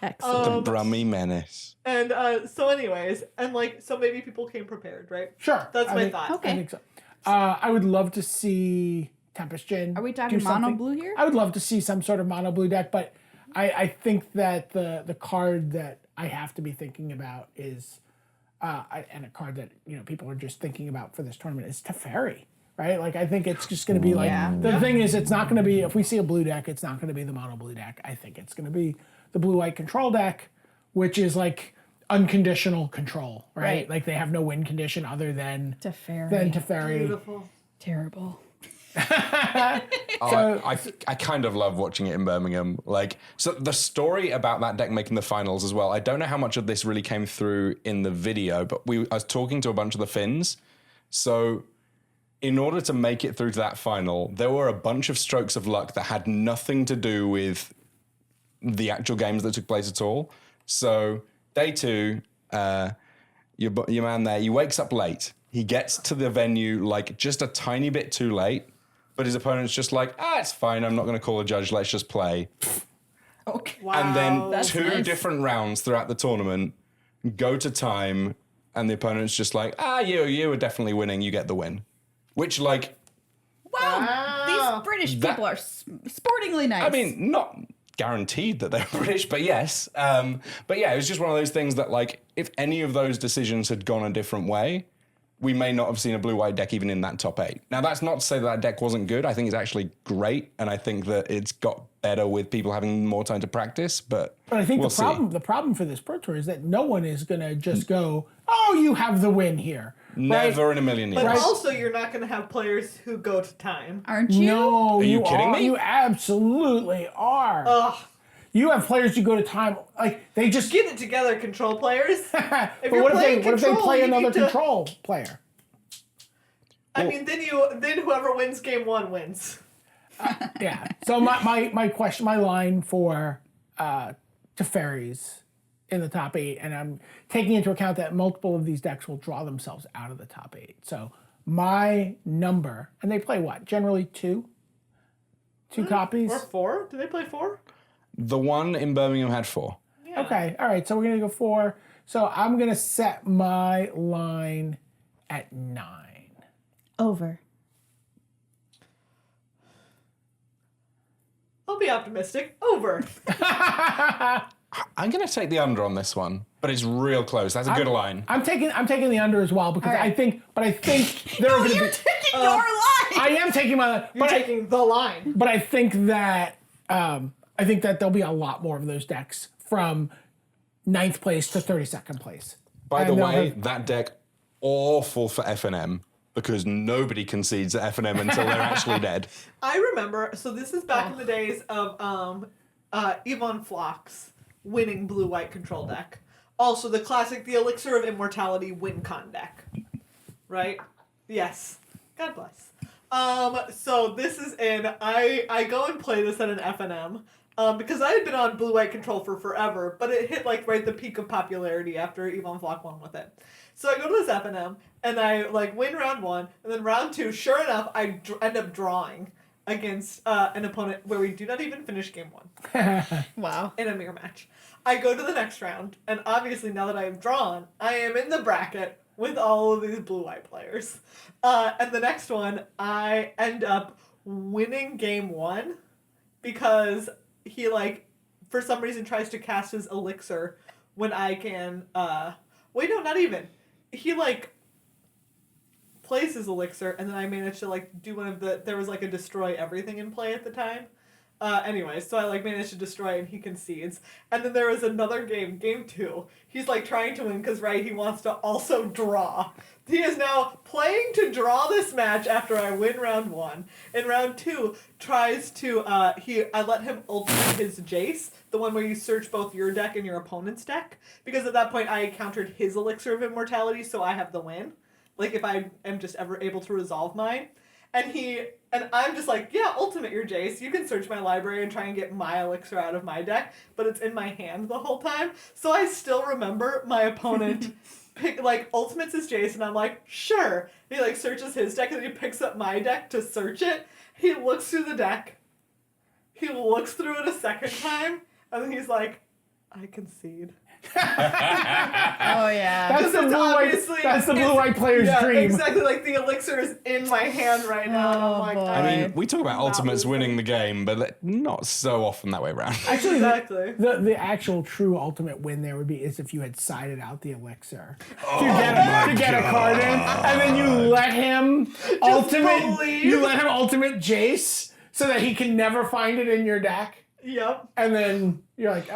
Excellent. The Brummy Menace. And so anyways, and like so maybe people came prepared, right? Sure. That's my think- thought. Okay. I think so. I would love to see Tempest Jin. Are we talking do mono something. blue here? I would love to see some sort of mono blue deck, but I think that the card that I have to be thinking about is, and a card that people are just thinking about for this tournament is Teferi, right? Like I think it's just going to be like the thing is it's not going to be if we see a blue deck, it's not going to be the mono blue deck. I think it's going to be the blue white control deck, which is like unconditional control, right? Like they have no win condition other than Teferi. Beautiful. Terrible. I kind of love watching it in Birmingham. Like, so the story about that deck making the finals as well. I don't know how much of this really came through in the video, but I was talking to a bunch of the Finns. So in order to make it through to that final, there were a bunch of strokes of luck that had nothing to do with the actual games that took place at all. So day 2, your man there, he wakes up late. He gets to the venue like just a tiny bit too late, but his opponent's just like, it's fine. I'm not going to call a judge. Let's just play. Okay. Wow. And then That's 2 nice. different rounds throughout the tournament go to time, and the opponent's just like, you were definitely winning. You get the win. Which, like, Wow. These British people are sportingly nice. I mean, not guaranteed that they're British, but yes. But yeah, it was just one of those things that, like, if any of those decisions had gone a different way, we may not have seen a blue-white deck even in that top 8. Now, that's not to say that deck wasn't good. I think it's actually great, and I think that it's got better with people having more time to practice, but I think we'll the problem for this Pro Tour is that no one is going to just go, you have the win here. Never in a million years. But also, you're not going to have players who go to time. aren't you? No, you kidding me? You absolutely are. Ugh. You have players who go to time, like they just Get it together, control players. But you're what playing if they control, play you another need to- control player? I mean, then whoever wins game 1 wins. Yeah. So my line for Teferi's in the top 8, and I'm taking into account that multiple of these decks will draw themselves out of the top 8. So my number, and they play what? Generally 2 copies. Or 4? Do they play 4? The one in Birmingham had 4. Yeah. Okay. All right. So we're gonna go 4. So I'm gonna set my line at 9. Over. I'll be optimistic. Over. I'm going to take the under on this one, but it's real close. That's a good line. I'm taking the under as well because All right. I think there are gonna You're be. taking your line. I am taking my. You're taking the line. But I think that there'll be a lot more of those decks from 9th place to 32nd place. By the And they'll way, have- that deck, awful for FNM because nobody concedes at FNM until they're actually dead. I remember, so this is back in the days of Yvonne Flock's winning blue-white control deck. Also, the classic, the Elixir of Immortality win con deck. Right? Yes. God bless. So this is I go and play this at an FNM. Because I had been on blue-white control for forever, but it hit like right the peak of popularity after Yvonne Flock won with it. So I go to this FNM, and I like win round 1, and then round 2, sure enough, I end up drawing against an opponent where we do not even finish game 1. Wow. In a mirror match. I go to the next round, and obviously now that I have drawn, I am in the bracket with all of these blue-white players. And the next one, I end up winning game 1 because he, like, for some reason tries to cast his Elixir when I can, wait, no, not even. He, like, plays his elixir, and then I managed to like do one of there was like a destroy everything in play at the time. Anyway, so I like managed to destroy it and he concedes. And then there was another game 2. He's like trying to win because he wants to also draw. He is now playing to draw this match after I win round 1. In round 2, tries to I let him ultimate his Jace, the one where you search both your deck and your opponent's deck, because at that point I countered his elixir of immortality, so I have the win. Like if I am just ever able to resolve mine. And I'm just like, yeah, ultimate your Jace. You can search my library and try and get my elixir out of my deck, but it's in my hand the whole time. So I still remember my opponent ultimates his Jace, and I'm like, sure. He like searches his deck, and then he picks up my deck to search it. He looks through the deck. He looks through it a second time, and then he's like, I concede. Oh yeah. That's the blue-white player's dream. Exactly. Like the elixir is in my hand right now. And I'm like, boy. I mean, we talk about ultimates winning the game, but not so often that way around. Actually, exactly. the actual true ultimate win there would be is if you had sided out the elixir to get a card in, and then you let him ultimate Jace so that he can never find it in your deck. Yep. And then you're like,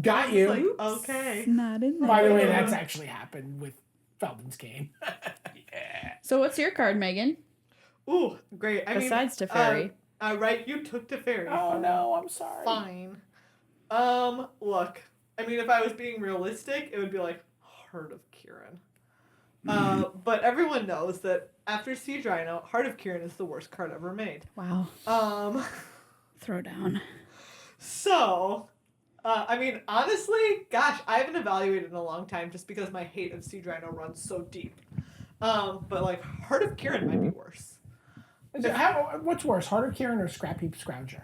got you. Like, okay. Not in there. By the way, that's actually happened with Feldman's game. So what's your card, Megan? Ooh, great. Besides Teferi. Right, you took Teferi. Oh no, I'm sorry. Fine. Look. I mean, if I was being realistic, it would be like Heart of Kiran. But everyone knows that after Siege Rhino, Heart of Kiran is the worst card ever made. Wow. Throw down. So, I mean, honestly, gosh, I haven't evaluated in a long time just because my hate of Siege Rhino runs so deep. But like, Heart of Kiran might be worse. What's worse, Heart of Kiran or Scrap Heap Scrounger?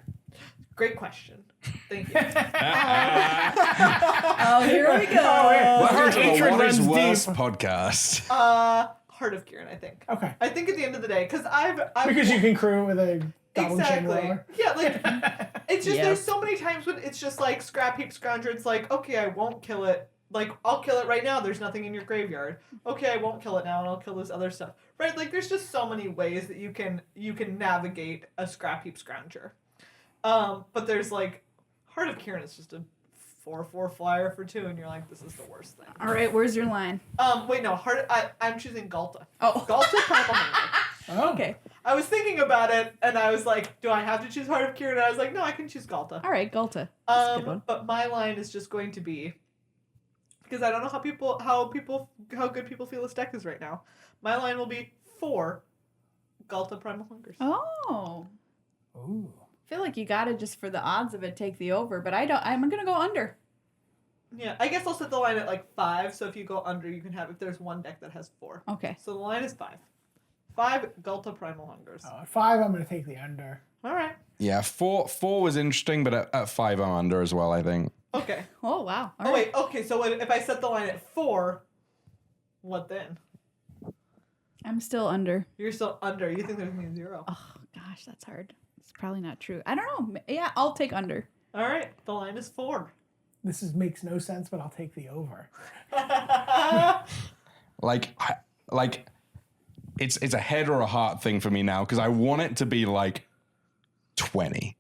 Great question. Thank you. Oh, here we go. Her hatred What is runs worse deep. podcast? Heart of Kiran, I think. Okay. I think at the end of the day, because I've Because you can crew it with a goblin chain exactly. roller. Yeah, like it's just Yep. there's so many times when it's just like Scrap Heap Scrounger. It's like, okay, I won't kill it. Like, I'll kill it right now. There's nothing in your graveyard. Okay, I won't kill it now, and I'll kill this other stuff. Right? Like, there's just so many ways that you can navigate a Scrap Heap Scrounger. But there's like Heart of Kiran is just a 4/4 flyer for 2, and you're like, this is the worst thing. All right, where's your line? Wait, no, I'm choosing Galta. Oh. Galta Primal Hunger. Oh. Okay. I was thinking about it, and I was like, do I have to choose Heart of Kiran? And I was like, no, I can choose Galta. All right, Galta. That's a good one. But my line is just going to be, because I don't know how good people feel this deck is right now. My line will be 4 Galta Primal Hungers. Oh. Ooh. I feel like you got to, just for the odds of it, take the over, but I'm going to go under. Yeah, I guess I'll set the line at like 5, so if you go under, you can have, if there's one deck that has 4. Okay. So the line is 5. 5 Galta Primal Hungers. At 5, I'm going to take the under. All right. Yeah, 4 was interesting, but at 5 I'm under as well, I think. Okay. Oh, wow. All right. Wait, okay, so if I set the line at 4, what then? I'm still under. You're still under. You think there's going to be 0. Oh, gosh, that's hard. It's probably not true. I don't know. Yeah, I'll take under. All right, the line is 4. Makes no sense, but I'll take the over. It's a head or a heart thing for me now because I want it to be like 20,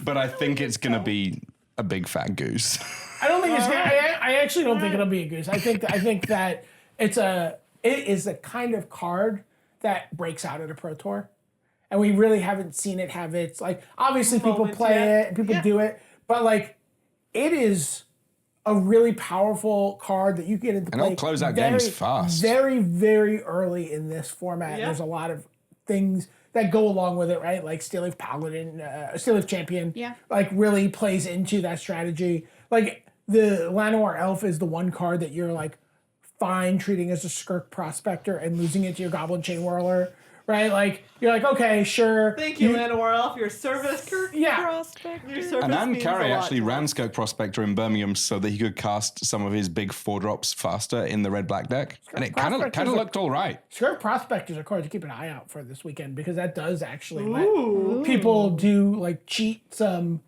but I think it's gonna be a big fat goose. I don't think it's. I actually don't think it'll be a goose. I think that it is a kind of card that breaks out at a Pro Tour, and we really haven't seen it have its like. Obviously, people Moments play yet. it and people Yeah. do it, but like, it is a really powerful card that you get into And play. it'll close out games fast. Very, very early in this format. Yeah. There's a lot of things that go along with it, right? Like Steelleaf Paladin, Steelleaf Champion, Yeah. like really plays into that strategy. Like the Llanowar Elf is the one card that you're like fine treating as a Skirk Prospector and losing it to your Goblin Chain Whirler, right? Like you're like, okay, sure. Thank you, Llanowar Elf, your service. Yeah. Prospect. Your service And Anne means Carey a lot actually to ran us. Skirk Prospector in Birmingham so that he could cast some of his big 4-drops faster in the red-black deck. And it kind Prospector's of a- looked all right. Skirk Prospectors are cards to keep an eye out for this weekend because that does actually let Ooh. people do like cheat some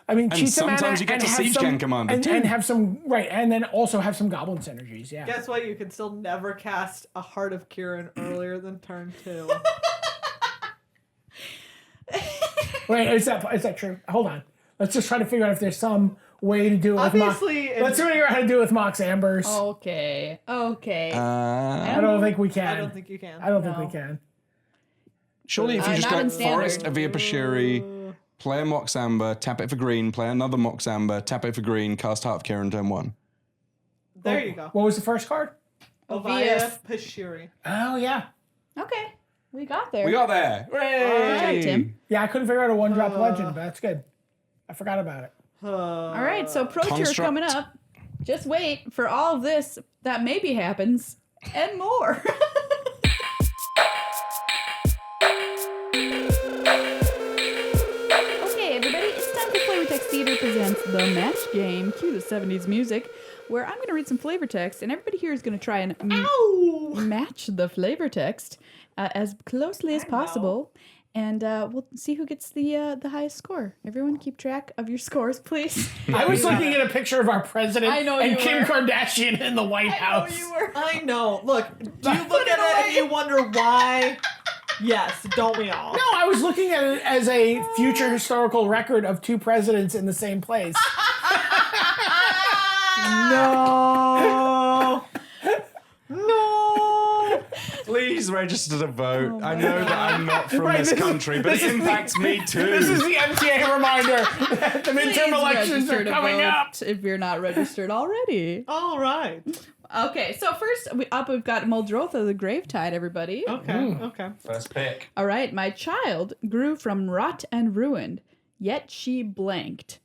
I mean, And cheat some mana sometimes you get to and have Siege some- Gang Commander and, too. and have some and then also have some goblin synergies. Yeah. Guess what? You can still never cast a Heart of Kiran earlier than turn 2. Wait, is that true? Hold on. Let's just try to figure out if there's some way to do it. Obviously, with let's figure out how to do it with Mox Ambers. Okay. I don't think we can. I don't think you can. I don't think we can. Surely if you just not in go Forest, standard. Avia Pashiri, play a Mox Amber, tap it for green, play another Mox Amber, tap it for green, cast Heart of Kiran turn 1. There you go. What was the first card? Ovia Pashiri. Oh, yeah. Okay. We got there. We got there. All right, Tim. Yeah, I couldn't figure out a one-drop legend, but that's good. I forgot about it. All right, so Pro Tour Construct. coming up. Just wait for all of this that maybe happens and more. Okay, everybody, it's time for Flavor Text Theater presents The Match Game. Cue the 70s music, where I'm going to read some flavor text, and everybody here is going to try and match the flavor text as closely as possible. And we'll see who gets the highest score. Everyone keep track of your scores, please. I was looking at a picture of our president I know and you Kim were. Kardashian in the White House. Oh, you were. I know. Look, do you look at it and you wonder why? Yes, don't we all? No, I was looking at it as a future historical record of two presidents in the same place. No. No. Please register to vote. I know that I'm not from Right, this this is- country, but this it is the- impacts me too. This is the MTA reminder that the midterm Please elections register are to coming vote up. if you're not registered already. All right. Okay, so first we've got Muldrotha the Gravetide, everybody. Okay. Okay. First pick. All right, my child grew from rot and ruin, yet she blanked.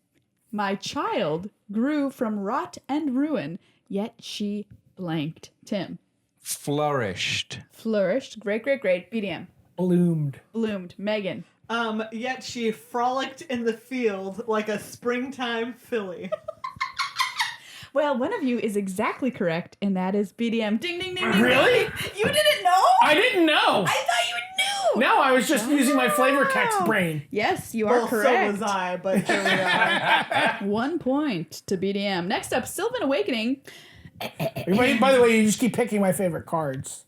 My child grew from rot and ruin, yet she blanked. Tim. Flourished. Flourished. Great. BDM. Bloomed. Bloomed. Meghan. Yet she frolicked in the field like a springtime filly. Well, one of you is exactly correct, and that is BDM. Ding, ding, ding, ding. Really? You didn't know? I didn't know. I thought you knew. No, I was just using my flavor text brain. Yes, you are Well, correct. so was I, but here we are. 1 point to BDM. Next up, Sylvan Awakening. By the way, you just keep picking my favorite cards.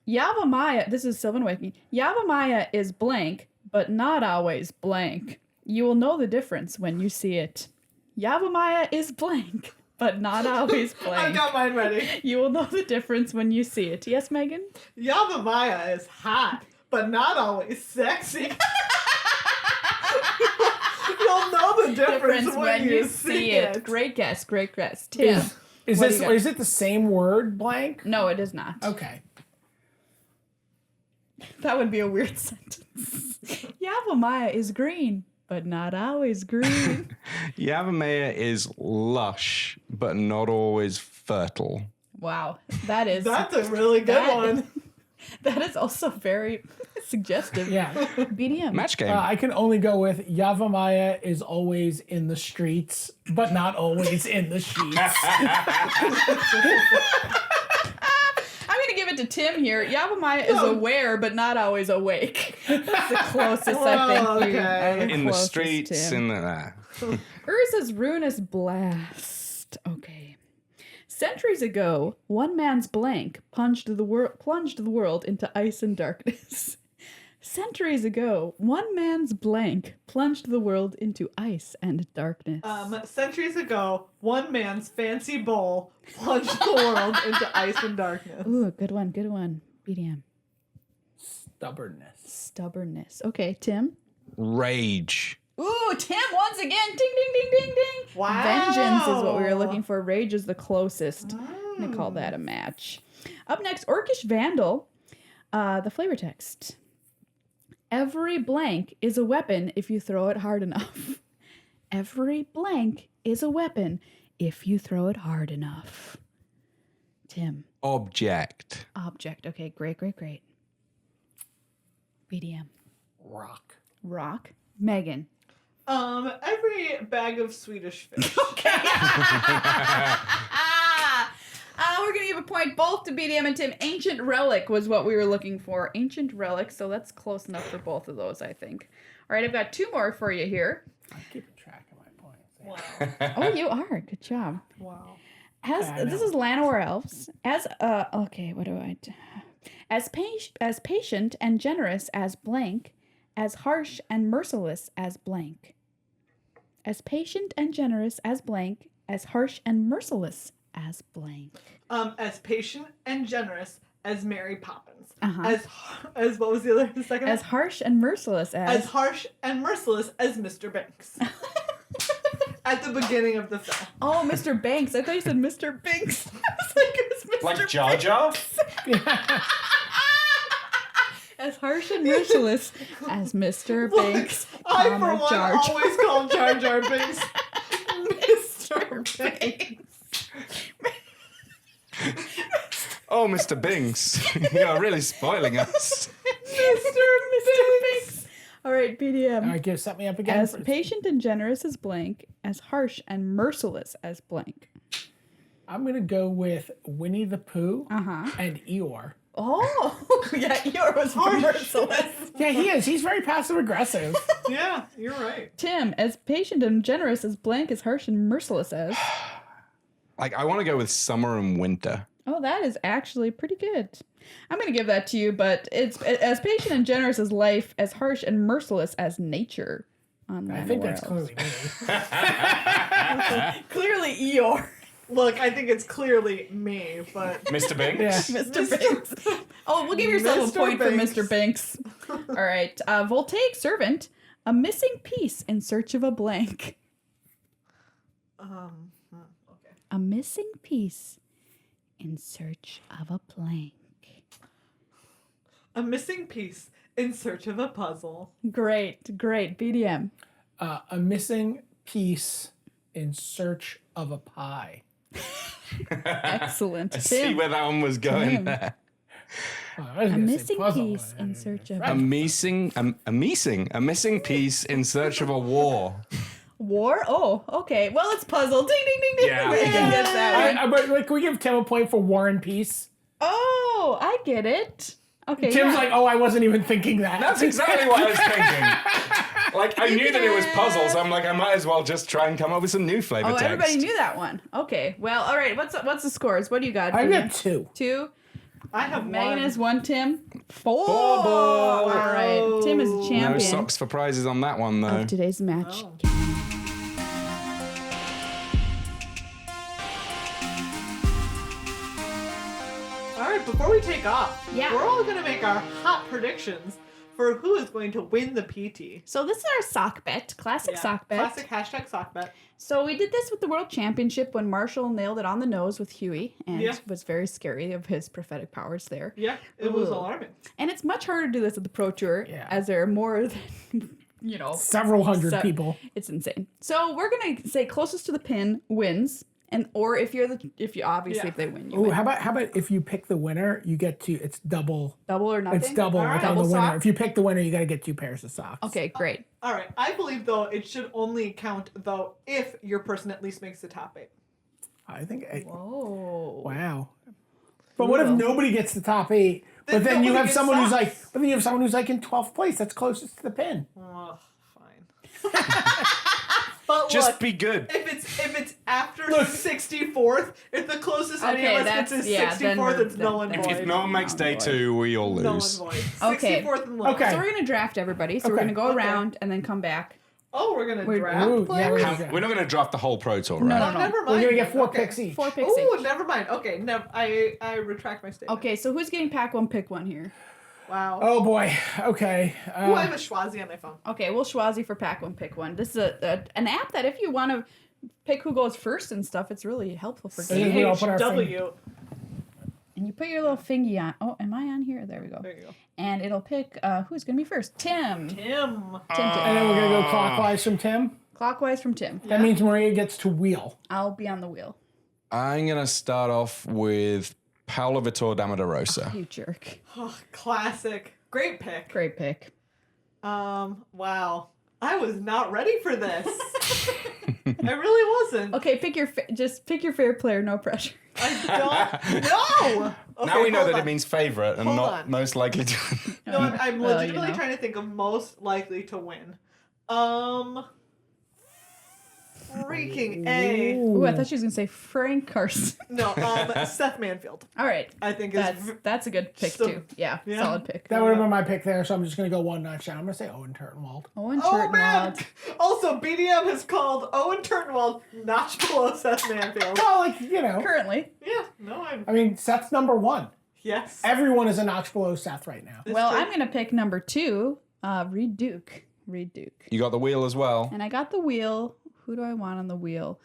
Yavamaya, this is Sylvan Awakening. Yavamaya is blank, but not always blank. You will know the difference when you see it. Yavamaya is blank, but not always I've blank. got mine ready. You will know the difference when you see it. Yes, Megan? Yavamaya is hot, but not always sexy. You'll know the difference when you see it. Great guess. Tim. Is What do this you got? is it the same word blank? No, it is not. Okay. That would be a weird sentence. Yavamaya is green, but not always green. Yavamaya is lush, but not always fertile. Wow. That's That's a really good one. That is also very suggestive. Yeah. BDM. Match game. I can only go with Yavamaya is always in the streets, but not always in the sheets. I'm going to give it to Tim here. Yavamaya is aware, but not always awake. That's the closest I think you are. Okay. in the closest, streets, Tim. in the... Urza's Ruinous Blast. Okay. Centuries ago, one man's blank plunged the world into ice and darkness. Centuries ago, one man's blank plunged the world into ice and darkness. Centuries ago, one man's fancy bowl plunged the world into ice and darkness. Ooh, good one. BDM. Stubbornness. Okay, Tim. Rage. Ooh, Tim once again. Ding, ding, ding, ding, ding. Wow. Vengeance is what we were looking for. Rage is the closest. I'm going to call that a match. Up next, Orcish Vandal. The flavor text. Every blank is a weapon if you throw it hard enough. Every blank is a weapon if you throw it hard enough. Tim. Object. Object. Okay, great. BDM. Rock. Megan. Every bag of Swedish fish. Well, we're going to give a point both to BDM and Tim. Ancient Relic was what we were looking for. Ancient Relic, so that's close enough for both of those, I think. All right, I've got 2 more for you here. I'm keeping track of my points. Wow. Oh, you are. Good job. Wow. This is Llanowar Elves. Okay, what do I do? As patient and generous as blank, as harsh and merciless as blank. As patient and generous as blank, as harsh and merciless as blank. As patient and generous as Mary Poppins. Uh-huh. As what was the other second? As harsh and merciless as harsh and merciless as Mr. Banks. At the beginning of the film. Oh, Mr. Banks. I thought you said Mr. Binks. I was like, it was Mr. Like Jar Jar? As harsh and merciless as Mr. Banks. I, for one, Jar Jar. always call Jar Jar Binks Mr. Banks. Oh, Mr. Binks, you're really spoiling us. Mr. Banks. All right, BDM. All right, set me up again. As patient and generous as blank, as harsh and merciless as blank. I'm going to go with Winnie the Pooh Uh-huh. and Eeyore. Oh, yeah, Eeyore was merciless. Yeah, he is. He's very passive aggressive. Yeah, you're right. Tim, as patient and generous as blank, as harsh and merciless as. Like, I want to go with summer and winter. Oh, that is actually pretty good. I'm going to give that to you, but it's as patient and generous as life, as harsh and merciless as nature. I think that's clearly me. Clearly Eeyore. Look, I think it's clearly me, but Mr. Binks? Yeah. Mr. Banks. Oh, we'll give yourself a Mr. point Banks. for Mr. Banks. All right. Voltaic servant, a missing piece in search of a blank. okay. A missing piece in search of a blank. A missing piece in search of a puzzle. Great. BDM. A missing piece in search of a pie. Excellent. I see Tim. where that one was going Tim. there. Oh, I was A gonna say missing puzzle, piece but- in search of A missing piece in search of a war. war. Oh, okay. Well, it's puzzle. Ding, ding, ding, ding. Yeah. We can get that one. But like, can we give Tim a point for War and Peace? Oh, I get it. Okay. Tim's yeah. like, oh, I wasn't even thinking that. That's exactly what I was thinking. Like, I knew that it was puzzles. I'm like, I might as well just try and come up with some new flavor Oh, text. everybody knew that one. Okay. Well, all right. What's the scores? What do you got? I BDM? got 2. 2. I have Megan one. has 1. Tim 4. Four ball. All right. Tim is the No champion socks for prizes on that one, though. of today's match. Oh. All right, before we take off, Yeah. we're all going to make our hot predictions for who is going to win the PT. So this is our sock bet, classic sock bet. Classic hashtag sock bet. So we did this with the World Championship when Marshall nailed it on the nose with Huey and Yeah. was very scary of his prophetic powers there. Yeah, it was Ooh. alarming. And it's much harder to do this at the Pro Tour as there are more than, Several hundred So- people. It's insane. So we're gonna say closest to the pin wins, and or if you obviously Yeah. if they win, you Ooh, win. how about if you pick the winner, you get to, it's double. Double or nothing. It's double All like right. on the Double winner. sock? If you pick the winner, you got to get 2 pairs of socks. Okay, great. All right, I believe, though, it should only count, though, if your person at least makes the top 8. I think. Whoa. Wow. But what if nobody gets the top 8? But Then then you nobody have gets someone who's socks. like, but then you have someone who's like in 12th place. That's closest to the pin. Oh, fine. But Just look, be good. if it's after 64th, if the closest any Okay, of us gets is then 64th, we're- it's null and then- void. If no one makes day 2, we all Null and lose. void. Okay. 64th and low. Okay. So we're gonna draft everybody. So we're Okay. gonna go Okay. around and then come back. Oh, we're gonna draft Ooh, yeah, players? we're How- gonna- We're not going to draft the whole Pro Tour, right? No, Oh, never We're mind. gonna get 4 Okay. picks each. 4 picks Oh, each. never mind. Okay, no, I retract my statement. Okay, so who's getting pack 1, pick 1 here? Wow. Oh boy. Okay. Ooh, I have a Schwazi on my phone. Okay, we'll Schwazi for pack 1, pick 1. This is an app that if you want to pick who goes first and stuff, it's really helpful for Yeah, games. we all put our HW. And you put your little fingy on. Oh, am I on here? There we go. There you go. And it'll pick who's going to be first. Tim. Tim. And then we're gonna go clockwise from Tim. Clockwise from Tim. That means Maria gets to wheel. I'll be on the wheel. I'm going to start off with Paolo Vitor Damaderosa. You jerk. Oh, classic. Great pick. Great pick. Wow. I was not ready for this. I really wasn't. Okay, just pick your fair player, no pressure. I don't know. Okay, Now we know hold that on. it means favorite and Hold not on. most likely to. No, I'm Well, legitimately you know. trying to think of most likely to win. Freaking A. Ooh, I thought she was gonna say Frank Carson. No, Seth Manfield. All right, I think is that's a good pick So- too. Yeah, yeah. solid pick. That would have been my pick there, so I'm just going to go one notch down. I'm going to say Owen Turtenwald. Owen Oh man! Turtenwald. Also, BDM has called Owen Turtenwald notch below Seth Manfield. Well, like, you know. Currently. Yeah, no, I'm. I mean, Seth's number one. Yes. Everyone is a notch below Seth right now. It's Well, true. I'm gonna pick number 2, Reed Duke. Reed Duke. You got the wheel as well. And I got the wheel. Who do I want on the wheel?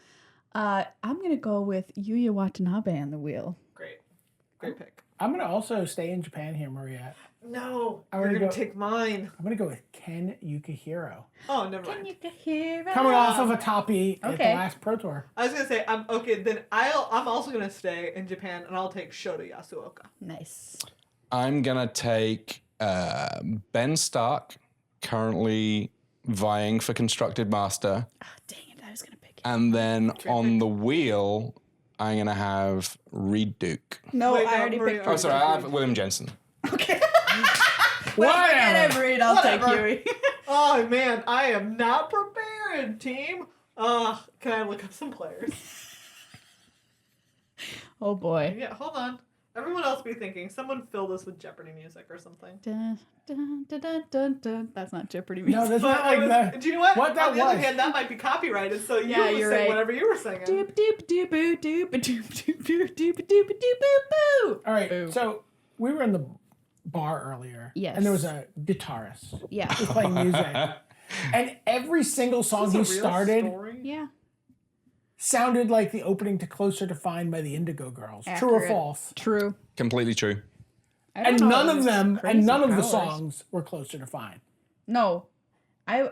I'm gonna go with Yuya Watanabe on the wheel. Great. Great pick. I'm going to also stay in Japan here, Maria. No, I you're wanna going go- to take mine. I'm going to go with Ken Yukihiro. Oh, never mind. Coming off of a top E at the Okay. last Pro Tour. I was going to say, okay, then I'm also going to stay in Japan, and I'll take Shota Yasuoka. Nice. I'm gonna take Ben Stark, currently vying for Constructed Master, Oh, dang it! I was gonna pick. and then on the wheel, I'm gonna have Reed Duke. No, Wait, I no, already Maria- picked. Oh, Reed. sorry, I have William Jensen. Okay. Whatever. Forget Reed. I'll Whatever. take Yui. Oh, man, I am not prepared, team. Can I look up some players? Oh boy. Yeah, hold on. Everyone else be thinking. Someone fill this with Jeopardy music or something. Dun, dun, dun, dun, dun, dun. That's not Jeopardy music. No, that's But not like that. do you know what? What that On the other was. hand, that might be copyrighted, so you Yeah, would you're sing right. whatever you were singing. Doop doop doop doop doop doop doop doop doop doop doop boo. All right, Boo. so we were in the bar earlier. Yes. And there was a guitarist Yeah. who was playing music. And every single song he Is this a real started story? Yeah. sounded like the opening to Closer to Find by the Indigo Girls. True or Accurate. false? True. Completely true. I don't And know, none it of was them, crazy and none of the powers. songs were Closer to Find. No.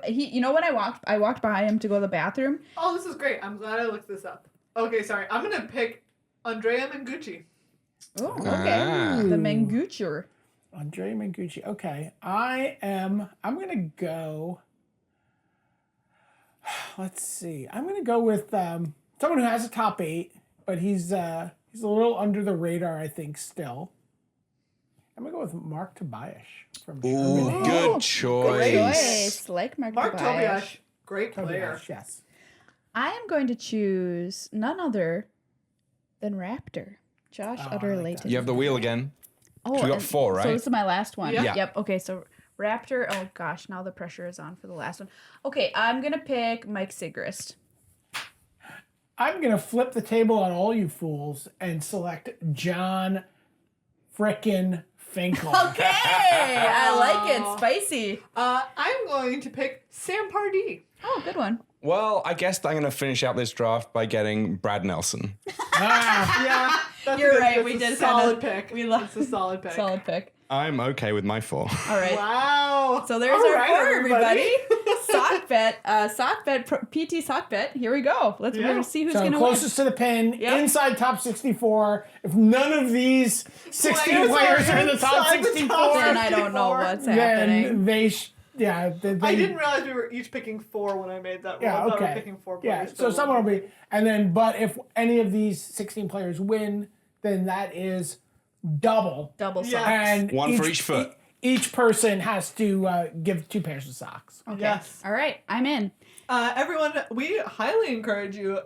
You know when I walked by him to go to the bathroom. Oh, this is great. I'm glad I looked this up. Okay, sorry. I'm going to pick Andrea Mengucci. Oh, okay. Ah. The Mengucci. Andre Mengucci. Okay. I'm going to go. Let's see. I'm going to go with someone who has a top 8, but he's a little under the radar, I think, still. I'm going to go with Mark Tobias from Ooh, Germany. good choice. Choice. Like Mark Mark Tobias. Tobias. Great player. Tobias, yes. I am going to choose none other than Raptor. Josh Oh, I Utter like Layton. that. You have the wheel again. Oh, we got and 4, right? So this is my last one. Yeah. Yep. Okay, so Raptor. Oh gosh, now the pressure is on for the last one. Okay, I'm gonna pick Mike Sigrist. I'm going to flip the table on all you fools and select John frickin' Finkel. Okay, I like it. Spicy. I'm going to pick Sam Pardee. Oh, good one. Well, I guess I'm going to finish out this draft by getting Brad Nelson. Ah, Yeah, that's You're a, right, That's we a did solid kinda- pick. we love- It's a solid pick. Solid pick. I'm okay with my 4. All right. Wow. So there's All our right, 4, everybody. everybody. Sock bet, PT sock bet. Here we go. We're Yeah. gonna see who's so gonna closest to the pin, Yep. inside top 64. If none of these 60 Players players are are in the top inside the 64, top win. Then I don't know 64. what's happening. then they they I didn't realize we were each picking 4 when I made that roll. Yeah, I thought we were okay. picking 4 Yeah, players. so someone will be, and then, but if any of these 16 players win, then that is double. Double Yeah. socks. And One for each foot. Each person has to give 2 pairs of socks. Okay. Yes. All right. I'm in. Everyone, we highly encourage you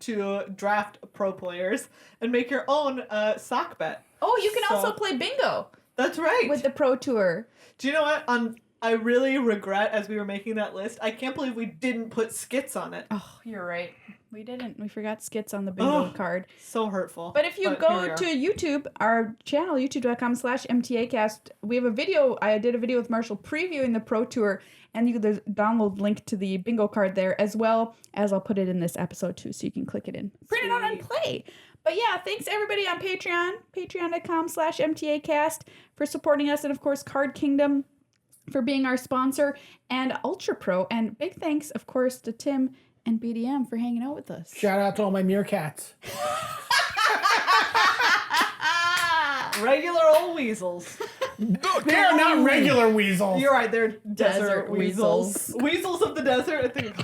to draft pro players and make your own sock bet. Oh, you can So- also play bingo That's right. with the Pro Tour. Do you know what? I really regret as we were making that list. I can't believe we didn't put skits on it. Oh, you're right. We didn't. We forgot skits on the bingo Ugh. card. So hurtful. But if you here we go are. to YouTube, our channel, youtube.com/MTAcast, we have a video. I did a video with Marshall previewing the Pro Tour, and you can download link to the bingo card there, as well as I'll put it in this episode too, so you can click it in. Print it out and Sweet. play. But yeah, thanks everybody on Patreon, patreon.com/MTAcast for supporting us, and of course, Card Kingdom for being our sponsor, and Ultra Pro. And big thanks, of course, to Tim and BDM for hanging out with us. Shout out to all my meerkats. Regular old weasels. They are not regular weasels. You're right, they're desert Desert weasels. Weasels of the desert, I think.